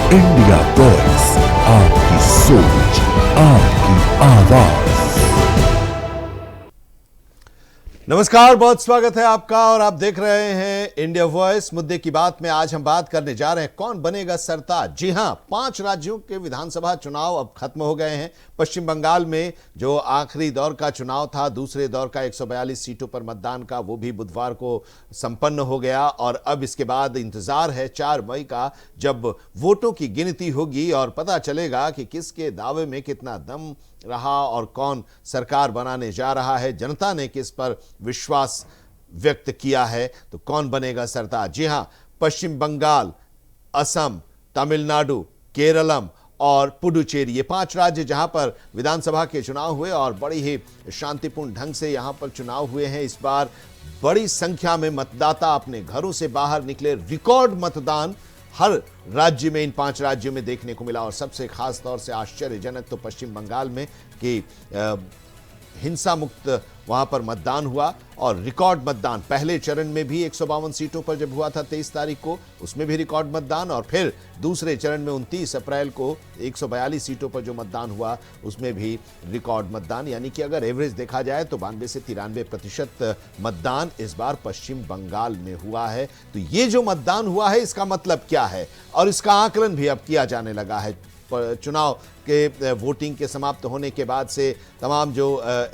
India voice, आपकी सोच, आपकी आवाज। नमस्कार, बहुत स्वागत है आपका और आप देख रहे हैं इंडिया वॉइस। मुद्दे की बात में आज हम बात करने जा रहे हैं कौन बनेगा सरताज। जी हां, 5 राज्यों के विधानसभा चुनाव अब खत्म हो गए हैं। पश्चिम बंगाल में जो आखिरी दौर का चुनाव था, दूसरे दौर का 142 सीटों पर मतदान का, वो भी बुधवार को संपन्न हो गया और अब इसके बाद इंतजार है 4 मई का, जब वोटों की गिनती होगी और पता चलेगा कि किसके दावे में कितना दम रहा और कौन सरकार बनाने जा रहा है। जनता ने किस पर विश्वास व्यक्त किया है, तो कौन बनेगा सरताज। जी हां, पश्चिम बंगाल, असम, तमिलनाडु, केरलम और पुडुचेरी, ये 5 राज्य जहां पर विधानसभा के चुनाव हुए और बड़ी ही शांतिपूर्ण ढंग से यहां पर चुनाव हुए हैं। इस बार बड़ी संख्या में मतदाता अपने घरों से बाहर निकले। रिकॉर्ड मतदान हर राज्य में, इन 5 राज्यों में देखने को मिला और सबसे खास तौर से आश्चर्यजनक तो पश्चिम बंगाल में कि हिंसा मुक्त वहां पर मतदान हुआ और रिकॉर्ड मतदान। पहले चरण में भी 152 सीटों पर जब हुआ था 23 तारीख को, उसमें भी रिकॉर्ड मतदान, और फिर दूसरे चरण में 29 अप्रैल को 142 सीटों पर जो मतदान हुआ उसमें भी रिकॉर्ड मतदान। यानी कि अगर एवरेज देखा जाए तो 92 से 93% मतदान इस बार पश्चिम बंगाल में हुआ है। तो ये जो मतदान हुआ है इसका मतलब क्या है और इसका आकलन भी अब किया जाने लगा है। चुनाव के वोटिंग के समाप्त होने के बाद से तमाम जो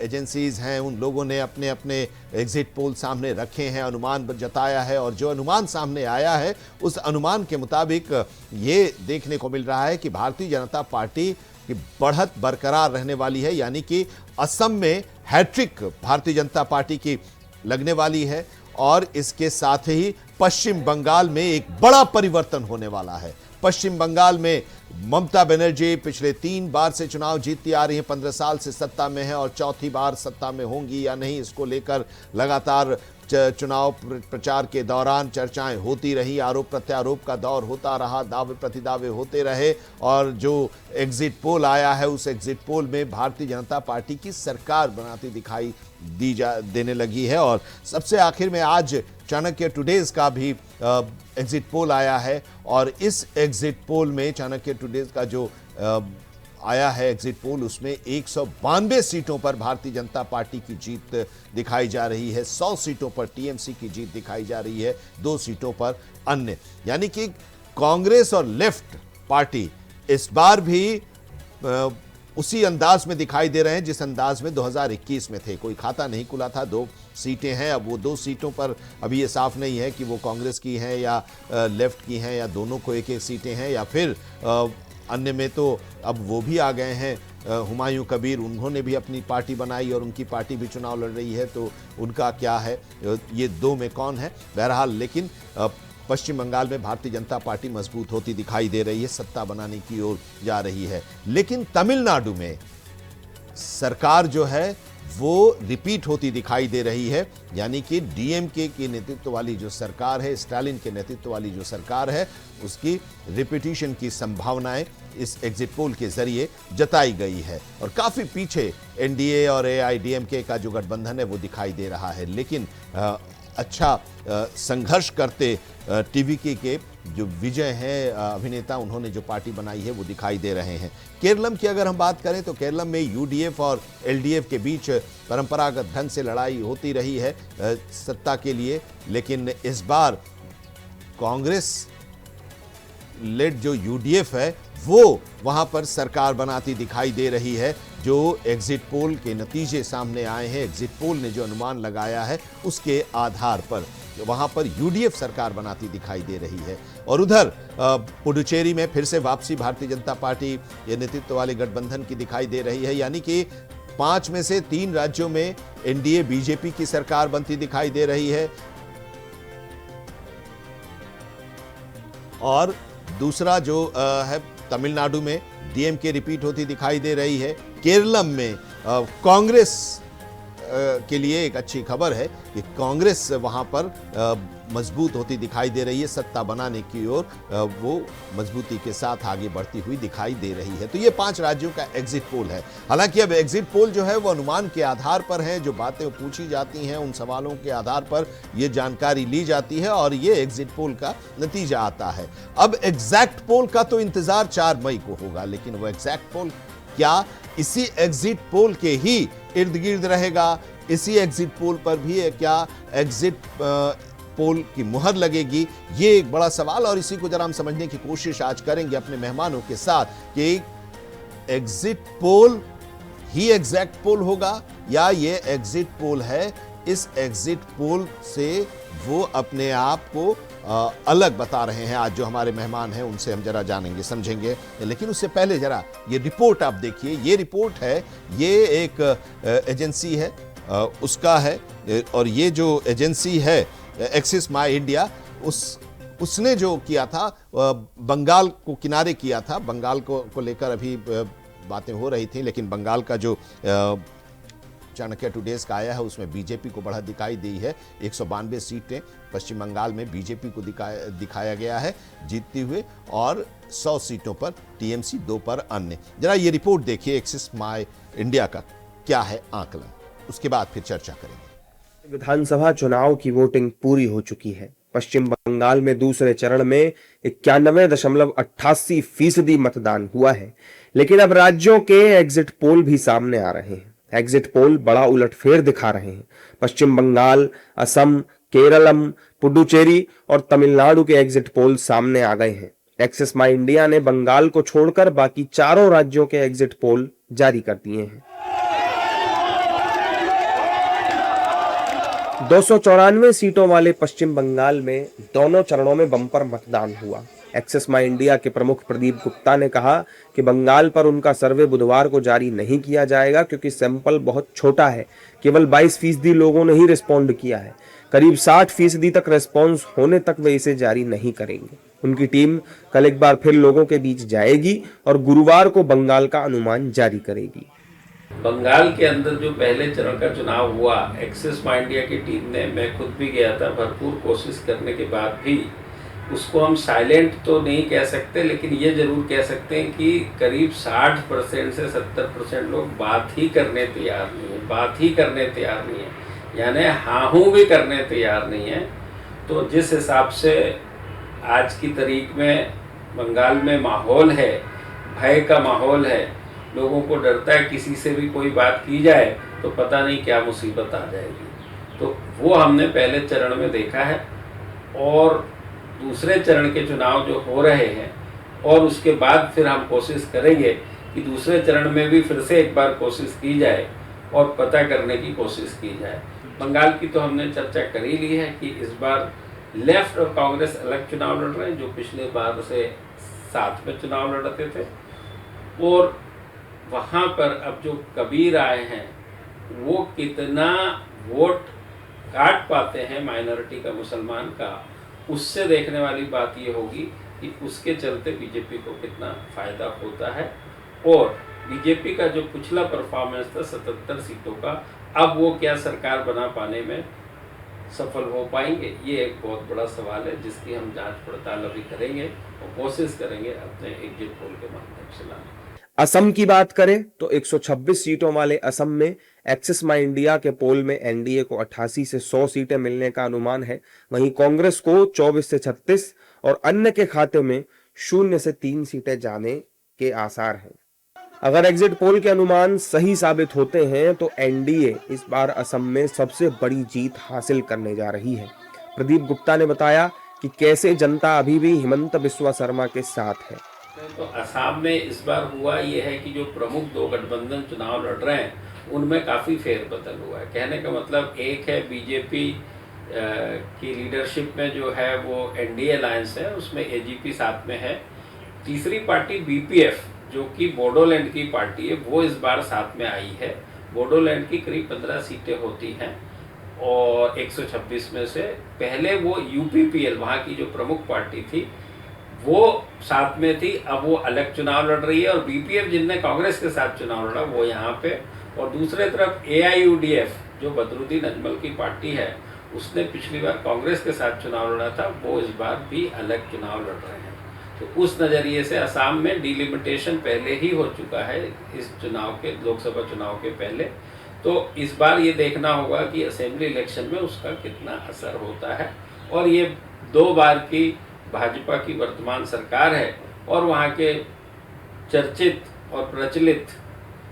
एजेंसीज हैं उन लोगों ने अपने अपने एग्जिट पोल सामने रखे हैं, अनुमान जताया है और जो अनुमान सामने आया है उस अनुमान के मुताबिक ये देखने को मिल रहा है कि भारतीय जनता पार्टी की बढ़त बरकरार रहने वाली है। यानी कि असम में हैट्रिक भारतीय जनता पार्टी की लगने वाली है और इसके साथ ही पश्चिम बंगाल में एक बड़ा परिवर्तन होने वाला है। पश्चिम बंगाल में ममता बनर्जी पिछले 3 बार से चुनाव जीतती आ रही हैं, 15 साल से सत्ता में है और चौथी बार सत्ता में होंगी या नहीं, इसको लेकर लगातार चुनाव प्रचार के दौरान चर्चाएं होती रही, आरोप प्रत्यारोप का दौर होता रहा, दावे प्रतिदावे होते रहे और जो एग्जिट पोल आया है उस एग्जिट पोल में भारतीय जनता पार्टी की सरकार बनाती दिखाई देने लगी है। और सबसे आखिर में आज चाणक्य टुडेज का भी एग्जिट पोल आया है और इस एग्जिट पोल में चाणक्य टुडेज का जो आया है एग्जिट पोल, उसमें 192 सीटों पर भारतीय जनता पार्टी की जीत दिखाई जा रही है, 100 सीटों पर टीएमसी की जीत दिखाई जा रही है, 2 सीटों पर अन्य। यानी कि कांग्रेस और लेफ्ट पार्टी इस बार भी उसी अंदाज में दिखाई दे रहे हैं जिस अंदाज में 2021 में थे। कोई खाता नहीं खुला था, 2 सीटें हैं। अब वो 2 सीटों पर अभी ये साफ नहीं है कि वो कांग्रेस की हैं या लेफ्ट की हैं या दोनों को एक-एक सीटें हैं या फिर अन्य में तो अब वो भी आ गए हैं। हुमायूं कबीर, उन्होंने भी अपनी पार्टी बनाई और उनकी पार्टी भी चुनाव लड़ रही है, तो उनका क्या है, ये 2 में कौन है। बहरहाल लेकिन पश्चिम बंगाल में भारतीय जनता पार्टी मजबूत होती दिखाई दे रही है, सत्ता बनाने की ओर जा रही है। लेकिन तमिलनाडु में सरकार जो है वो रिपीट होती दिखाई दे रही है। यानी कि डीएमके के नेतृत्व वाली जो सरकार है, स्टालिन के नेतृत्व वाली जो सरकार है, उसकी रिपीटिशन की संभावनाएं इस एग्जिट पोल के जरिए जताई गई है और काफी पीछे एनडीए और एआईडीएमके का जो गठबंधन है वो दिखाई दे रहा है। लेकिन अच्छा संघर्ष करते टीवीके के जो विजय है अभिनेता, उन्होंने जो पार्टी बनाई है वो दिखाई दे रहे हैं। केरलम की अगर हम बात करें तो केरलम में यूडीएफ और एलडीएफ के बीच परंपरागत ढंग से लड़ाई होती रही है सत्ता के लिए, लेकिन इस बार कांग्रेस लेड जो यूडीएफ है वो वहां पर सरकार बनाती दिखाई दे रही है। जो एग्जिट पोल के नतीजे सामने आए हैं, एग्जिट पोल ने जो अनुमान लगाया है उसके आधार पर वहां पर यूडीएफ सरकार बनाती दिखाई दे रही है। और उधर पुडुचेरी में फिर से वापसी भारतीय जनता पार्टी ये नेतृत्व वाले गठबंधन की दिखाई दे रही है। यानी कि 5 में से 3 राज्यों में एनडीए बीजेपी की सरकार बनती दिखाई दे रही है और दूसरा जो है तमिलनाडु में डीएमके रिपीट होती दिखाई दे रही है। केरलम में कांग्रेस के लिए एक अच्छी खबर है कि कांग्रेस वहां पर मजबूत होती दिखाई दे रही है, सत्ता बनाने की ओर वो मजबूती के साथ आगे बढ़ती हुई दिखाई दे रही है। तो ये 5 राज्यों का एग्जिट पोल है। हालांकि अब एग्जिट पोल जो है वो अनुमान के आधार पर है, जो बातें पूछी जाती हैं उन सवालों के आधार पर ये जानकारी ली जाती है और ये एग्जिट पोल का नतीजा आता है। अब एग्जैक्ट पोल का तो इंतजार 4 मई को होगा, लेकिन वो एग्जैक्ट पोल क्या इसी एग्जिट पोल के ही इर्द गिर्द रहेगा? इसी एग्जिट पोल पर भी क्या एग्जिट पोल की मुहर लगेगी? ये एक बड़ा सवाल, और इसी को जरा हम समझने की कोशिश आज करेंगे अपने मेहमानों के साथ कि एग्जिट पोल ही एग्जैक्ट पोल होगा या ये एग्जिट पोल है, इस एग्जिट पोल से वो अपने आप को अलग बता रहे हैं। आज जो हमारे मेहमान हैं उनसे हम जरा जानेंगे समझेंगे, लेकिन उससे पहले जरा ये रिपोर्ट आप देखिए। ये रिपोर्ट है, ये एक एजेंसी है उसका है, और ये जो एजेंसी है एक्सिस माई इंडिया, उसने जो किया था बंगाल को किनारे किया था। बंगाल को लेकर अभी बातें हो रही थी, लेकिन बंगाल का जो चाणक्य टुडेज का आया है उसमें बीजेपी को बढ़त दिखाई दी है। 192 सीटें पश्चिम बंगाल में बीजेपी को दिखाया गया है जीतती हुए, और 100 सीटों पर टीएमसी, 2 पर अन्य। जरा ये रिपोर्ट देखिए एक्सिस माई इंडिया का क्या है आकलन, उसके बाद फिर चर्चा करेंगे। विधानसभा चुनाव की वोटिंग पूरी हो चुकी है। पश्चिम बंगाल में दूसरे चरण में 91.88% मतदान हुआ है, लेकिन अब राज्यों के एग्जिट पोल भी सामने आ रहे हैं। एग्जिट पोल बड़ा उलटफेर दिखा रहे हैं। पश्चिम बंगाल, असम, केरलम, पुडुचेरी और तमिलनाडु के एग्जिट पोल सामने आ गए हैं। एक्सिस माई इंडिया ने बंगाल को छोड़कर बाकी 4 राज्यों के एग्जिट पोल जारी कर दिए हैं। 294 सीटों वाले पश्चिम बंगाल में दोनों चरणों में बम्पर मतदान हुआ। एक्सिस माई इंडिया के प्रमुख प्रदीप गुप्ता ने कहा कि बंगाल पर उनका सर्वे बुधवार को जारी नहीं किया जाएगा क्योंकि सैंपल बहुत छोटा है। केवल 22% लोगों ने ही रिस्पॉन्ड किया है। करीब 60% तक रिस्पॉन्स होने तक वे इसे जारी नहीं करेंगे। उनकी टीम कल एक बार फिर लोगों के बीच जाएगी और गुरुवार को बंगाल का अनुमान जारी करेगी। बंगाल के अंदर जो पहले चरण का चुनाव हुआ, एक्सिस माई इंडिया की टीम ने, मैं खुद भी गया था, भरपूर कोशिश करने के बाद भी उसको हम साइलेंट तो नहीं कह सकते, लेकिन ये जरूर कह सकते हैं कि करीब 60% से 70% लोग बात ही करने तैयार नहीं है, यानी हाँ हूँ भी करने तैयार नहीं है। तो जिस हिसाब से आज की तारीख में बंगाल में माहौल है, भय का माहौल है, लोगों को डरता है किसी से भी कोई बात की जाए तो पता नहीं क्या मुसीबत आ जाएगी। तो वो हमने पहले चरण में देखा है, और दूसरे चरण के चुनाव जो हो रहे हैं, और उसके बाद फिर हम कोशिश करेंगे कि दूसरे चरण में भी फिर से एक बार कोशिश की जाए और पता करने की कोशिश की जाए। बंगाल की तो हमने चर्चा कर ही ली है कि इस बार लेफ्ट और कांग्रेस अलग चुनाव लड़ रहे हैं, जो पिछले बार से साथ में चुनाव लड़ते थे, और वहाँ पर अब जो कबीर आए हैं वो कितना वोट काट पाते हैं माइनॉरिटी का, मुसलमान का, उससे देखने वाली बात ये होगी कि उसके चलते बीजेपी को कितना फायदा होता है। और बीजेपी का जो पिछला परफॉर्मेंस था 77 सीटों का, अब वो क्या सरकार बना पाने में सफल हो पाएंगे, ये एक बहुत बड़ा सवाल है जिसकी हम जांच पड़ताल अभी करेंगे और कोशिश करेंगे अपने एग्जिट पोल के माध्यम से लाने। असम की बात करें तो 126 सीटों वाले असम में एक्सिस माई इंडिया के पोल में एनडीए को 88 से 100 सीटें मिलने का अनुमान है। वहीं कांग्रेस को 24 से 36 और अन्य के खाते में 0 से 3 सीटें जाने के आसार हैं। अगर एग्जिट पोल के अनुमान सही साबित होते हैं तो एनडीए इस बार असम में सबसे बड़ी जीत हासिल करने जा रही है। प्रदीप गुप्ता ने बताया कि कैसे जनता अभी भी हिमंत बिस्वा शर्मा के साथ है। तो असम में इस बार हुआ यह है कि जो प्रमुख 2 गठबंधन चुनाव लड़ रहे हैं उनमें काफ़ी फेरबदल हुआ है। कहने का मतलब एक है बीजेपी की लीडरशिप में जो है वो एनडीए अलायंस है, उसमें एजीपी साथ में है। तीसरी पार्टी बीपीएफ जो कि बोडोलैंड की पार्टी है, वो इस बार साथ में आई है। बोडोलैंड की करीब 15 सीटें होती हैं और 126 में से पहले वो यूपीपीएल वहाँ की जो प्रमुख पार्टी थी वो साथ में थी, अब वो अलग चुनाव लड़ रही है। और बीपीएफ जिनने कांग्रेस के साथ चुनाव लड़ा वो यहाँ पे और दूसरे तरफ AIUDF जो बदरुद्दीन अजमल की पार्टी है, उसने पिछली बार कांग्रेस के साथ चुनाव लड़ा था, वो इस बार भी अलग चुनाव लड़ रहे हैं। तो उस नज़रिए से असम में डिलिमिटेशन पहले ही हो चुका है इस चुनाव के, लोकसभा चुनाव के पहले। तो इस बार ये देखना होगा कि असेंबली इलेक्शन में उसका कितना असर होता है। और ये 2 बार की भाजपा की वर्तमान सरकार है और वहाँ के चर्चित और प्रचलित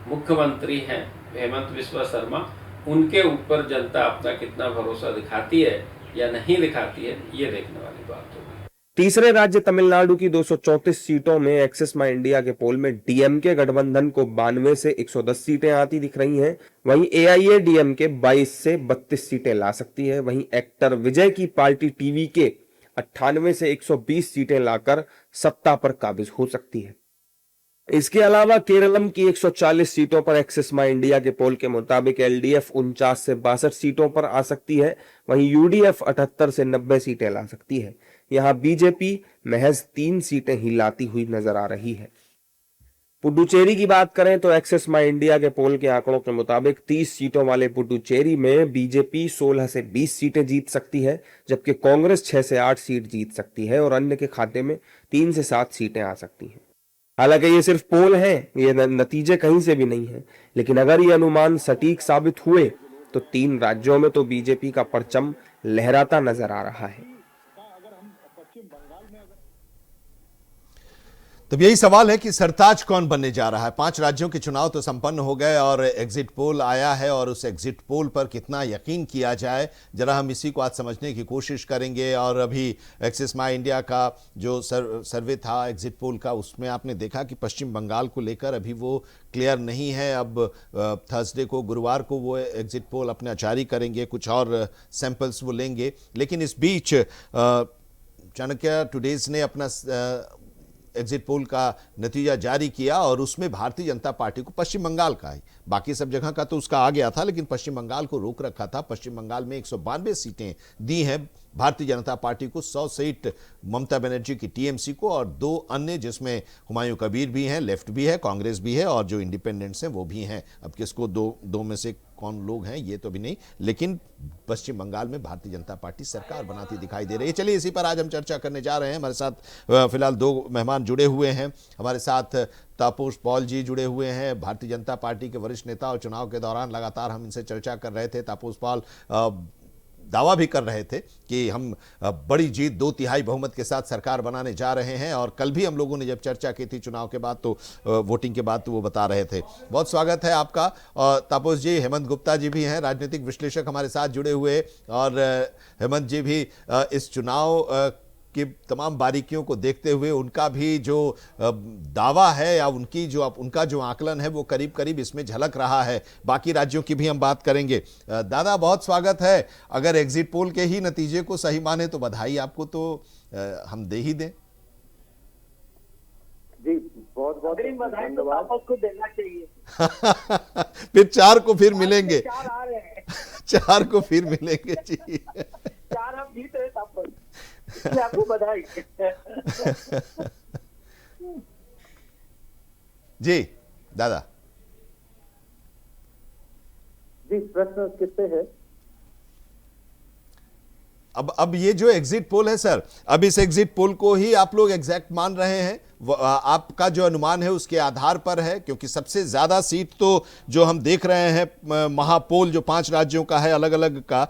मुख्यमंत्री हैं हेमंत बिस्वा शर्मा, उनके ऊपर जनता अपना कितना भरोसा दिखाती है या नहीं दिखाती है, ये देखने वाली बात होगी। तीसरे राज्य तमिलनाडु की 234 सीटों में एक्सिस माई इंडिया के पोल में डीएमके गठबंधन को 92 से 110 सीटें आती दिख रही हैं। वहीं AIADMK 22 से 32 सीटें ला सकती है। वहीं एक्टर विजय की पार्टी TVK 98 से 120 सीटें लाकर सत्ता पर काबिज हो सकती है। इसके अलावा केरलम की 140 सीटों पर एक्सिस माई इंडिया के पोल के मुताबिक LDF 49 से 62 सीटों पर आ सकती है। वहीं UDF 78 से 90 सीटें ला सकती है। यहां बीजेपी महज 3 सीटें ही लाती हुई नजर आ रही है। पुडुचेरी की बात करें तो एक्सिस माई इंडिया के पोल के आंकड़ों के मुताबिक 30 सीटों वाले पुडुचेरी में बीजेपी 16 से 20 सीटें जीत सकती है, जबकि कांग्रेस 6 से 8 सीट जीत सकती है और अन्य के खाते में 3 से 7 सीटें आ सकती हैं। हालांकि ये सिर्फ पोल हैं, ये नतीजे कहीं से भी नहीं है, लेकिन अगर ये अनुमान सटीक साबित हुए तो 3 राज्यों में तो बीजेपी का परचम लहराता नजर आ रहा है। तब यही सवाल है कि सरताज कौन बनने जा रहा है। 5 राज्यों के चुनाव तो संपन्न हो गए और एग्जिट पोल आया है और उस एग्जिट पोल पर कितना यकीन किया जाए, जरा हम इसी को आज समझने की कोशिश करेंगे। और अभी एक्सिस माई इंडिया का जो सर्वे था एग्जिट पोल का, उसमें आपने देखा कि पश्चिम बंगाल को लेकर अभी वो क्लियर नहीं है। अब थर्सडे को, गुरुवार को वो एग्जिट पोल अपना जारी करेंगे, कुछ और सैंपल्स वो लेंगे। लेकिन इस बीच चाणक्य टुडेज ने अपना एग्जिट पोल का नतीजा जारी किया और उसमें भारतीय जनता पार्टी को, पश्चिम बंगाल का ही, बाकी सब जगह का तो उसका आ गया था, लेकिन पश्चिम बंगाल को रोक रखा था। पश्चिम बंगाल में 192 सीटें दी हैं भारतीय जनता पार्टी को, 100 सीट ममता बनर्जी की TMC को और 2 अन्य जिसमें हुमायूं कबीर भी हैं, लेफ्ट भी है, कांग्रेस भी है और जो इंडिपेंडेंट्स हैं वो भी हैं। अब किसको दो में से कौन लोग हैं ये तो भी नहीं, लेकिन पश्चिम बंगाल में भारतीय जनता पार्टी सरकार बनाती दिखाई दे रही है। चलिए इसी पर आज हम चर्चा करने जा रहे हैं। हमारे साथ फिलहाल 2 मेहमान जुड़े हुए हैं। हमारे साथ तापस पॉल जी जुड़े हुए हैं, भारतीय जनता पार्टी के वरिष्ठ नेता, और चुनाव के दौरान लगातार हम इनसे चर्चा कर रहे थे। तापस पॉल दावा भी कर रहे थे कि हम बड़ी जीत 2/3 बहुमत के साथ सरकार बनाने जा रहे हैं, और कल भी हम लोगों ने जब चर्चा की थी चुनाव के बाद, तो वोटिंग के बाद, तो वो बता रहे थे। बहुत स्वागत है आपका। और तापस जी, हेमंत गुप्ता जी भी हैं, राजनीतिक विश्लेषक हमारे साथ जुड़े हुए, और हेमंत जी भी इस चुनाव की तमाम बारीकियों को देखते हुए उनका भी जो दावा है या उनका जो आकलन है वो करीब करीब इसमें झलक रहा है। बाकी राज्यों की भी हम बात करेंगे। दादा, बहुत स्वागत है। अगर एग्जिट पोल के ही नतीजे को सही माने तो बधाई आपको, तो हम दे ही दें। जी बहुत बहुत धन्यवाद। आपको देना चाहिए। फिर 4 को फिर मिलेंगे। 4 आ रहे हैं। 4 को फिर मिलेंगे जी। 4 हम जीत रहे हैं, आपको बधाई। जी दादा। जी, प्रश्न किससे है? अब ये जो एग्जिट पोल है सर, अब इस एग्जिट पोल को ही आप लोग एग्जैक्ट मान रहे हैं? आपका जो अनुमान है उसके आधार पर है? क्योंकि सबसे ज्यादा सीट तो जो हम देख रहे हैं महापोल जो 5 राज्यों का है अलग अलग का,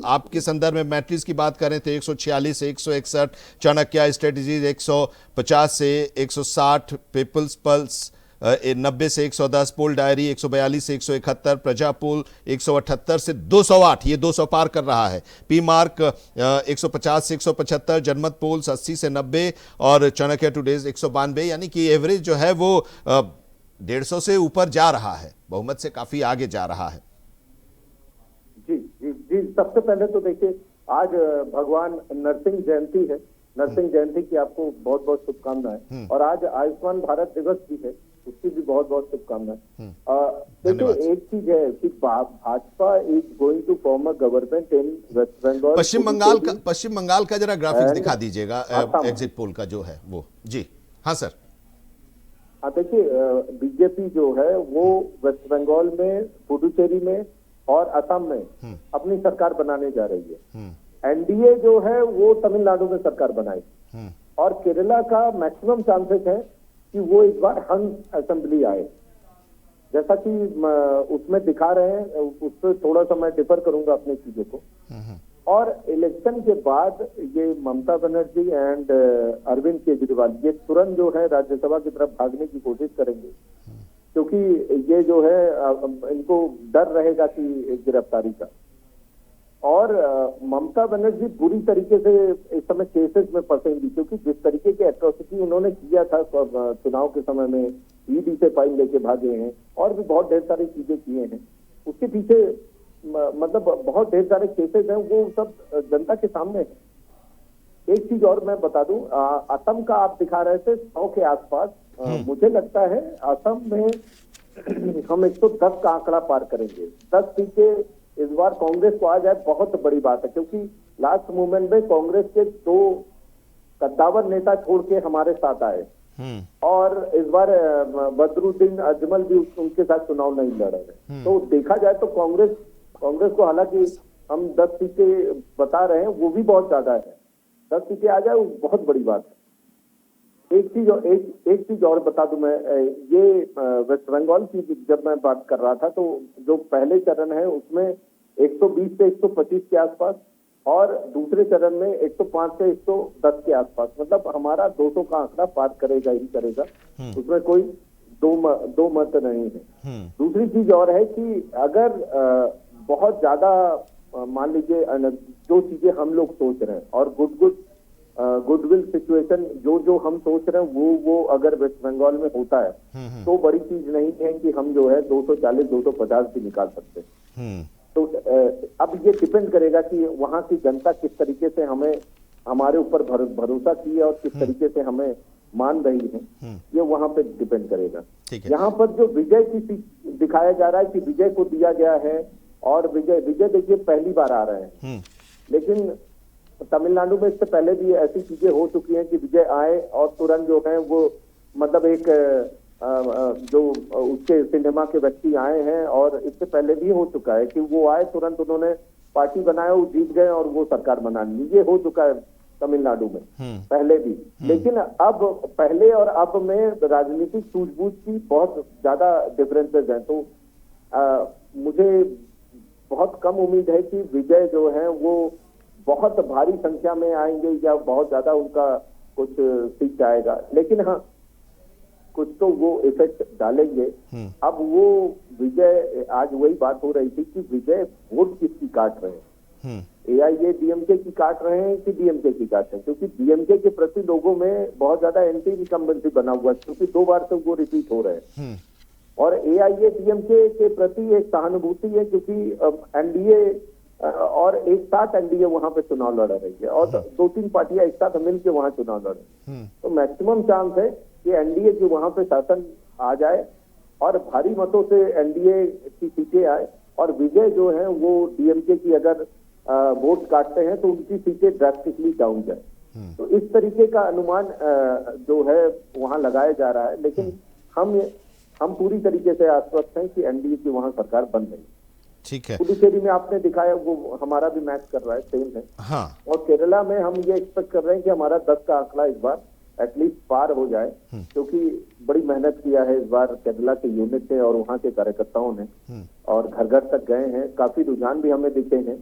आपके संदर्भ में मैट्रिक्स की बात करें तो 146 से 161, चाणक्य स्ट्रेटेजीज 150 से 160, पीपल्स पल्स 90 से 110, पोल डायरी 142 से 171, प्रजा पोल 178 से 208, ये 200 पार कर रहा है। पी मार्क 150 से 175, जनमत पोल्स 80 से 90 और चाणक्य टुडेज 192, यानी कि एवरेज जो है वो 150 से ऊपर जा रहा है, बहुमत से काफी आगे जा रहा है। जी जी जी, सबसे पहले तो देखिए आज भगवान नरसिंह जयंती है। नरसिंह जयंती की आपको बहुत बहुत शुभकामनाएं, और आज आयुष्मान भारत दिवस भी है, उसकी भी बहुत बहुत शुभकामनाएं। देखिए एक चीज है कि Bhajpa is going to form a government in West Bengal. Pashchim Bangal का जरा ग्राफिक्स दिखा दीजिएगा एग्जिट पोल का जो है वो। जी हाँ सर। हाँ देखिए, बीजेपी जो है वो वेस्ट बंगाल में, पुडुचेरी में और असम में अपनी सरकार बनाने जा रही है। एनडीए जो है वो तमिलनाडु में सरकार बनाएगी और केरला का मैक्सिमम चांसेस है कि वो इस बार हंग असेंबली आए, जैसा कि उसमें दिखा रहे हैं। उस पर थोड़ा सा मैं डिफर करूंगा अपनी चीजों को। और इलेक्शन के बाद ये ममता बनर्जी एंड अरविंद केजरीवाल ये तुरंत जो है राज्यसभा की तरफ भागने की कोशिश करेंगे, क्योंकि ये जो है इनको डर रहेगा कि गिरफ्तारी का। और ममता बनर्जी बुरी तरीके से इस समय केसेस में फंसेंगी, क्योंकि जिस तरीके के एट्रोसिटी उन्होंने किया था चुनाव के समय में, ईडी से फाइल लेके भागे हैं और भी बहुत ढेर सारी चीजें किए हैं, उसके पीछे मतलब बहुत ढेर सारे केसेस हैं, वो सब जनता के सामने है। एक चीज और मैं बता दूं, असम का आप दिखा रहे थे 100 के आसपास, मुझे लगता है असम में हम 110 का आंकड़ा पार करेंगे। 10 सीटें इस बार कांग्रेस को आ जाए बहुत बड़ी बात है, क्योंकि लास्ट मूवमेंट में कांग्रेस के 2 कद्दावर नेता छोड़ के हमारे साथ आए और इस बार बदरुद्दीन अजमल भी उनके साथ चुनाव नहीं लड़ रहे। तो देखा जाए तो कांग्रेस को हालांकि हम 10 सीटें बता रहे हैं, वो भी बहुत ज्यादा है। 10 सीटें आ जाए वो बहुत बड़ी बात है। एक चीज और बता दूं मैं, ये वेस्ट बंगाल की जब मैं बात कर रहा था तो जो पहले चरण है उसमें 120 से 125 के आसपास और दूसरे चरण में 105 से 110 के आसपास, मतलब हमारा 200 का आंकड़ा पार करेगा ही करेगा, उसमें कोई दो मत नहीं है। दूसरी चीज और है कि अगर बहुत ज्यादा मान लीजिए जो चीजें हम लोग सोच रहे हैं और गुडविल सिचुएशन जो हम सोच रहे हैं वो अगर वेस्ट बंगाल में होता है तो बड़ी चीज नहीं है कि हम जो है 240-250 भी निकाल सकते हैं। तो अब ये डिपेंड करेगा कि वहां की जनता किस तरीके से हमें हमारे ऊपर भरोसा की है और किस तरीके से हमें मान रही है, ये वहां पे डिपेंड करेगा। यहाँ पर जो विजय की दिखाया जा रहा है कि विजय को दिया गया है और विजय देखिए पहली बार आ रहे हैं, लेकिन तमिलनाडु में इससे पहले भी ऐसी चीजें हो चुकी हैं कि विजय आए और तुरंत जो है वो मतलब एक जो उसके सिनेमा के व्यक्ति आए हैं और इससे पहले भी हो चुका है कि वो आए तुरंत उन्होंने पार्टी बनाया, वो जीत गए और वो सरकार बना ली। ये हो चुका है तमिलनाडु में पहले भी। लेकिन अब पहले और अब में राजनीतिक सूझबूझ की बहुत ज्यादा डिफरेंसेस हैं। तो मुझे बहुत कम उम्मीद है कि विजय जो है वो बहुत भारी संख्या में आएंगे या बहुत ज्यादा उनका कुछ सीट आएगा, लेकिन हाँ कुछ तो वो इफेक्ट डालेंगे। अब वो विजय, आज वही बात हो रही थी कि विजय वोट किसकी काट रहे हैं, AIADMK की काट रहे हैं कि DMK की काट रहे हैं, क्योंकि DMK के प्रति लोगों में बहुत ज्यादा एंटी इनकम्बेंसी बना हुआ है, क्योंकि 2 बार से वो रिपीट हो रहे हैं। और AIADMK के प्रति एक सहानुभूति है, क्योंकि एनडीए और एक साथ एनडीए वहां पे चुनाव लड़ रही है और 2-3 पार्टियां एक साथ मिलकर वहां चुनाव लड़ रही है। तो मैक्सिमम चांस है कि एनडीए की वहां पे शासन आ जाए और भारी मतों से एनडीए की सीटें आए और विजय जो है वो DMK की अगर वोट काटते हैं तो उनकी सीटें ड्रास्टिकली डाउन जाए। तो इस तरीके का अनुमान जो है वहां लगाया जा रहा है, लेकिन हम पूरी तरीके से आश्वस्त हैं कि एनडीए की वहां सरकार बन रही है। ठीक है। पुडुचेरी में आपने दिखाया वो हमारा भी मैच कर रहा है, सेम है। हाँ। और केरला में हम ये एक्सपेक्ट कर रहे हैं कि हमारा 10 का आंकड़ा इस बार एटलीस्ट पार हो जाए, क्योंकि बड़ी मेहनत किया है इस बार केरला के यूनिट ने और वहाँ के कार्यकर्ताओं ने, और घर घर तक गए हैं। काफी रुझान भी हमें दिखे हैं।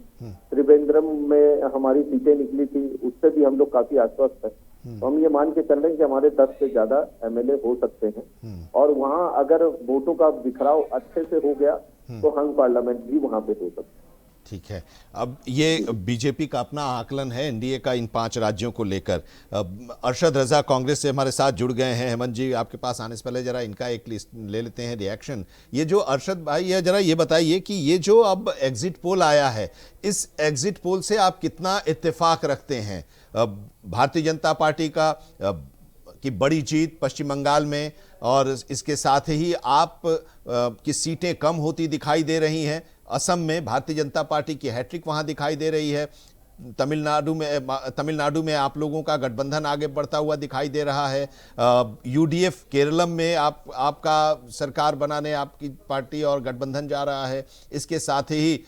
त्रिवेंद्रम में हमारी सीटें निकली थी, उससे भी हम लोग काफी आश्वस्त है। तो हम ये मान के चल रहे हैं कि हमारे 10 से ज्यादा MLA हो सकते हैं और वहाँ अगर वोटों का बिखराव अच्छे से हो गया तो हंग पार्लियामेंट भी वहां पे हो सकता है। ठीक है। अब ये बीजेपी का अपना आकलन है एनडीए का इन 5 राज्यों को लेकर। अरशद रजा कांग्रेस से हमारे साथ जुड़ गए हैं। हेमंत जी, आपके पास आने से पहले जरा इनका एक लिस्ट ले लेते हैं, रिएक्शन। ये जो अरशद भाई है, जरा ये बताइए कि ये जो अब एग्जिट पोल आया है, इस एग्जिट पोल से आप कितना इत्तेफाक रखते हैं? भारतीय जनता पार्टी की बड़ी जीत पश्चिम बंगाल में और इसके साथ ही आप की सीटें कम होती दिखाई दे रही हैं। असम में भारतीय जनता पार्टी की हैट्रिक वहां दिखाई दे रही है। तमिलनाडु में आप लोगों का गठबंधन आगे बढ़ता हुआ दिखाई दे रहा है। यूडीएफ केरलम में आपका सरकार बनाने आपकी पार्टी और गठबंधन जा रहा है। इसके साथ ही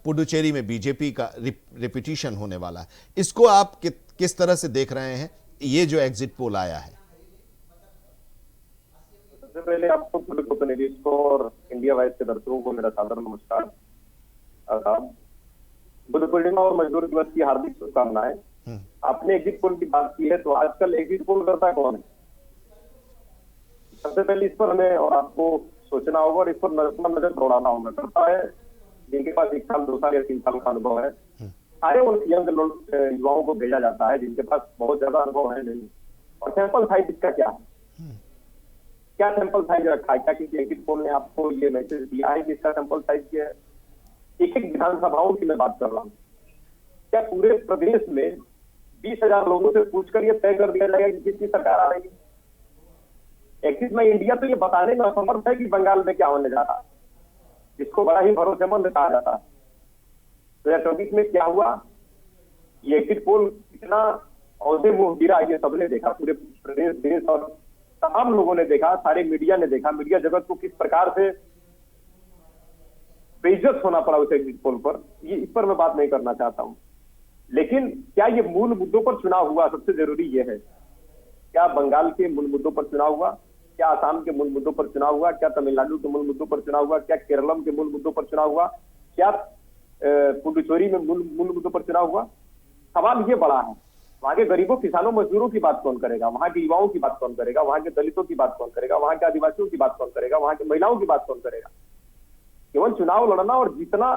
पुडुचेरी में बीजेपी का रिपीटिशन होने वाला है। इसको आप किस तरह से देख रहे हैं, ये जो एग्जिट पोल आया है? सबसे पहले आपको प्रतिनिधि को और इंडिया वाइज के दर्शकों को मेरा सादर नमस्कार। बुद्ध पूर्णिमा और मजदूर दिवस की हार्दिक शुभकामनाएं। आपने एग्जिट पोल की बात की है, तो आजकल एग्जिट पोल करता कौन है? सबसे पहले इस पर हमें और आपको सोचना होगा और इस पर नजर दौड़ाना होगा। करता है जिनके पास 1 साल 2 साल या 3 साल का अनुभव है, सारे उन यंग युवाओं को भेजा जाता है जिनके पास बहुत ज्यादा अनुभव है नहीं। और सैंपल साइज इसका क्या है, क्या सैंपल साइज रखा है? क्या किसी एग्जिट पोल ने आपको ये मैसेज दिया है कि इसका सैंपल साइज क्या है? एक विधानसभाओं की मैं बात कर रहा हूँ। क्या पूरे प्रदेश में 20,000 लोगों से पूछकर ये तय कर दिया जाएगा कि किसकी सरकार आ रही है? एक्सिस में इंडिया तो ये बताने में असमर्थ है कि बंगाल में क्या होने जा रहा है, जिसको बड़ा ही भरोसेमंद कहा जाता है। 2024 में क्या हुआ, ये एग्जिट पोल कितना औंधे मुंह गिरा, ये सबने देखा। पूरे प्रदेश, देश और तमाम लोगों ने देखा, सारे मीडिया ने देखा। मीडिया जगत को किस प्रकार से बेइज्जत होना पड़ा उस एग्जिट पोल पर, ये इस पर मैं बात नहीं करना चाहता हूं। लेकिन क्या ये मूल मुद्दों पर चुनाव हुआ? सबसे जरूरी ये है, क्या बंगाल के मूल मुद्दों पर चुनाव हुआ? क्या आसाम के मूल मुद्दों पर चुनाव हुआ? क्या तमिलनाडु के मूल मुद्दों पर चुनाव हुआ? क्या केरलम के मूल मुद्दों पर चुनाव हुआ? क्या पुडुचेरी में मूल मुद्दों पर चुनाव हुआ? सवाल ये बड़ा है। वहां के गरीबों, किसानों, मजदूरों की बात कौन करेगा? वहां के युवाओं की बात कौन करेगा? वहां के दलितों की बात कौन करेगा? वहां के आदिवासियों की बात कौन करेगा? वहां के महिलाओं की बात कौन करेगा? केवल चुनाव लड़ना और जीतना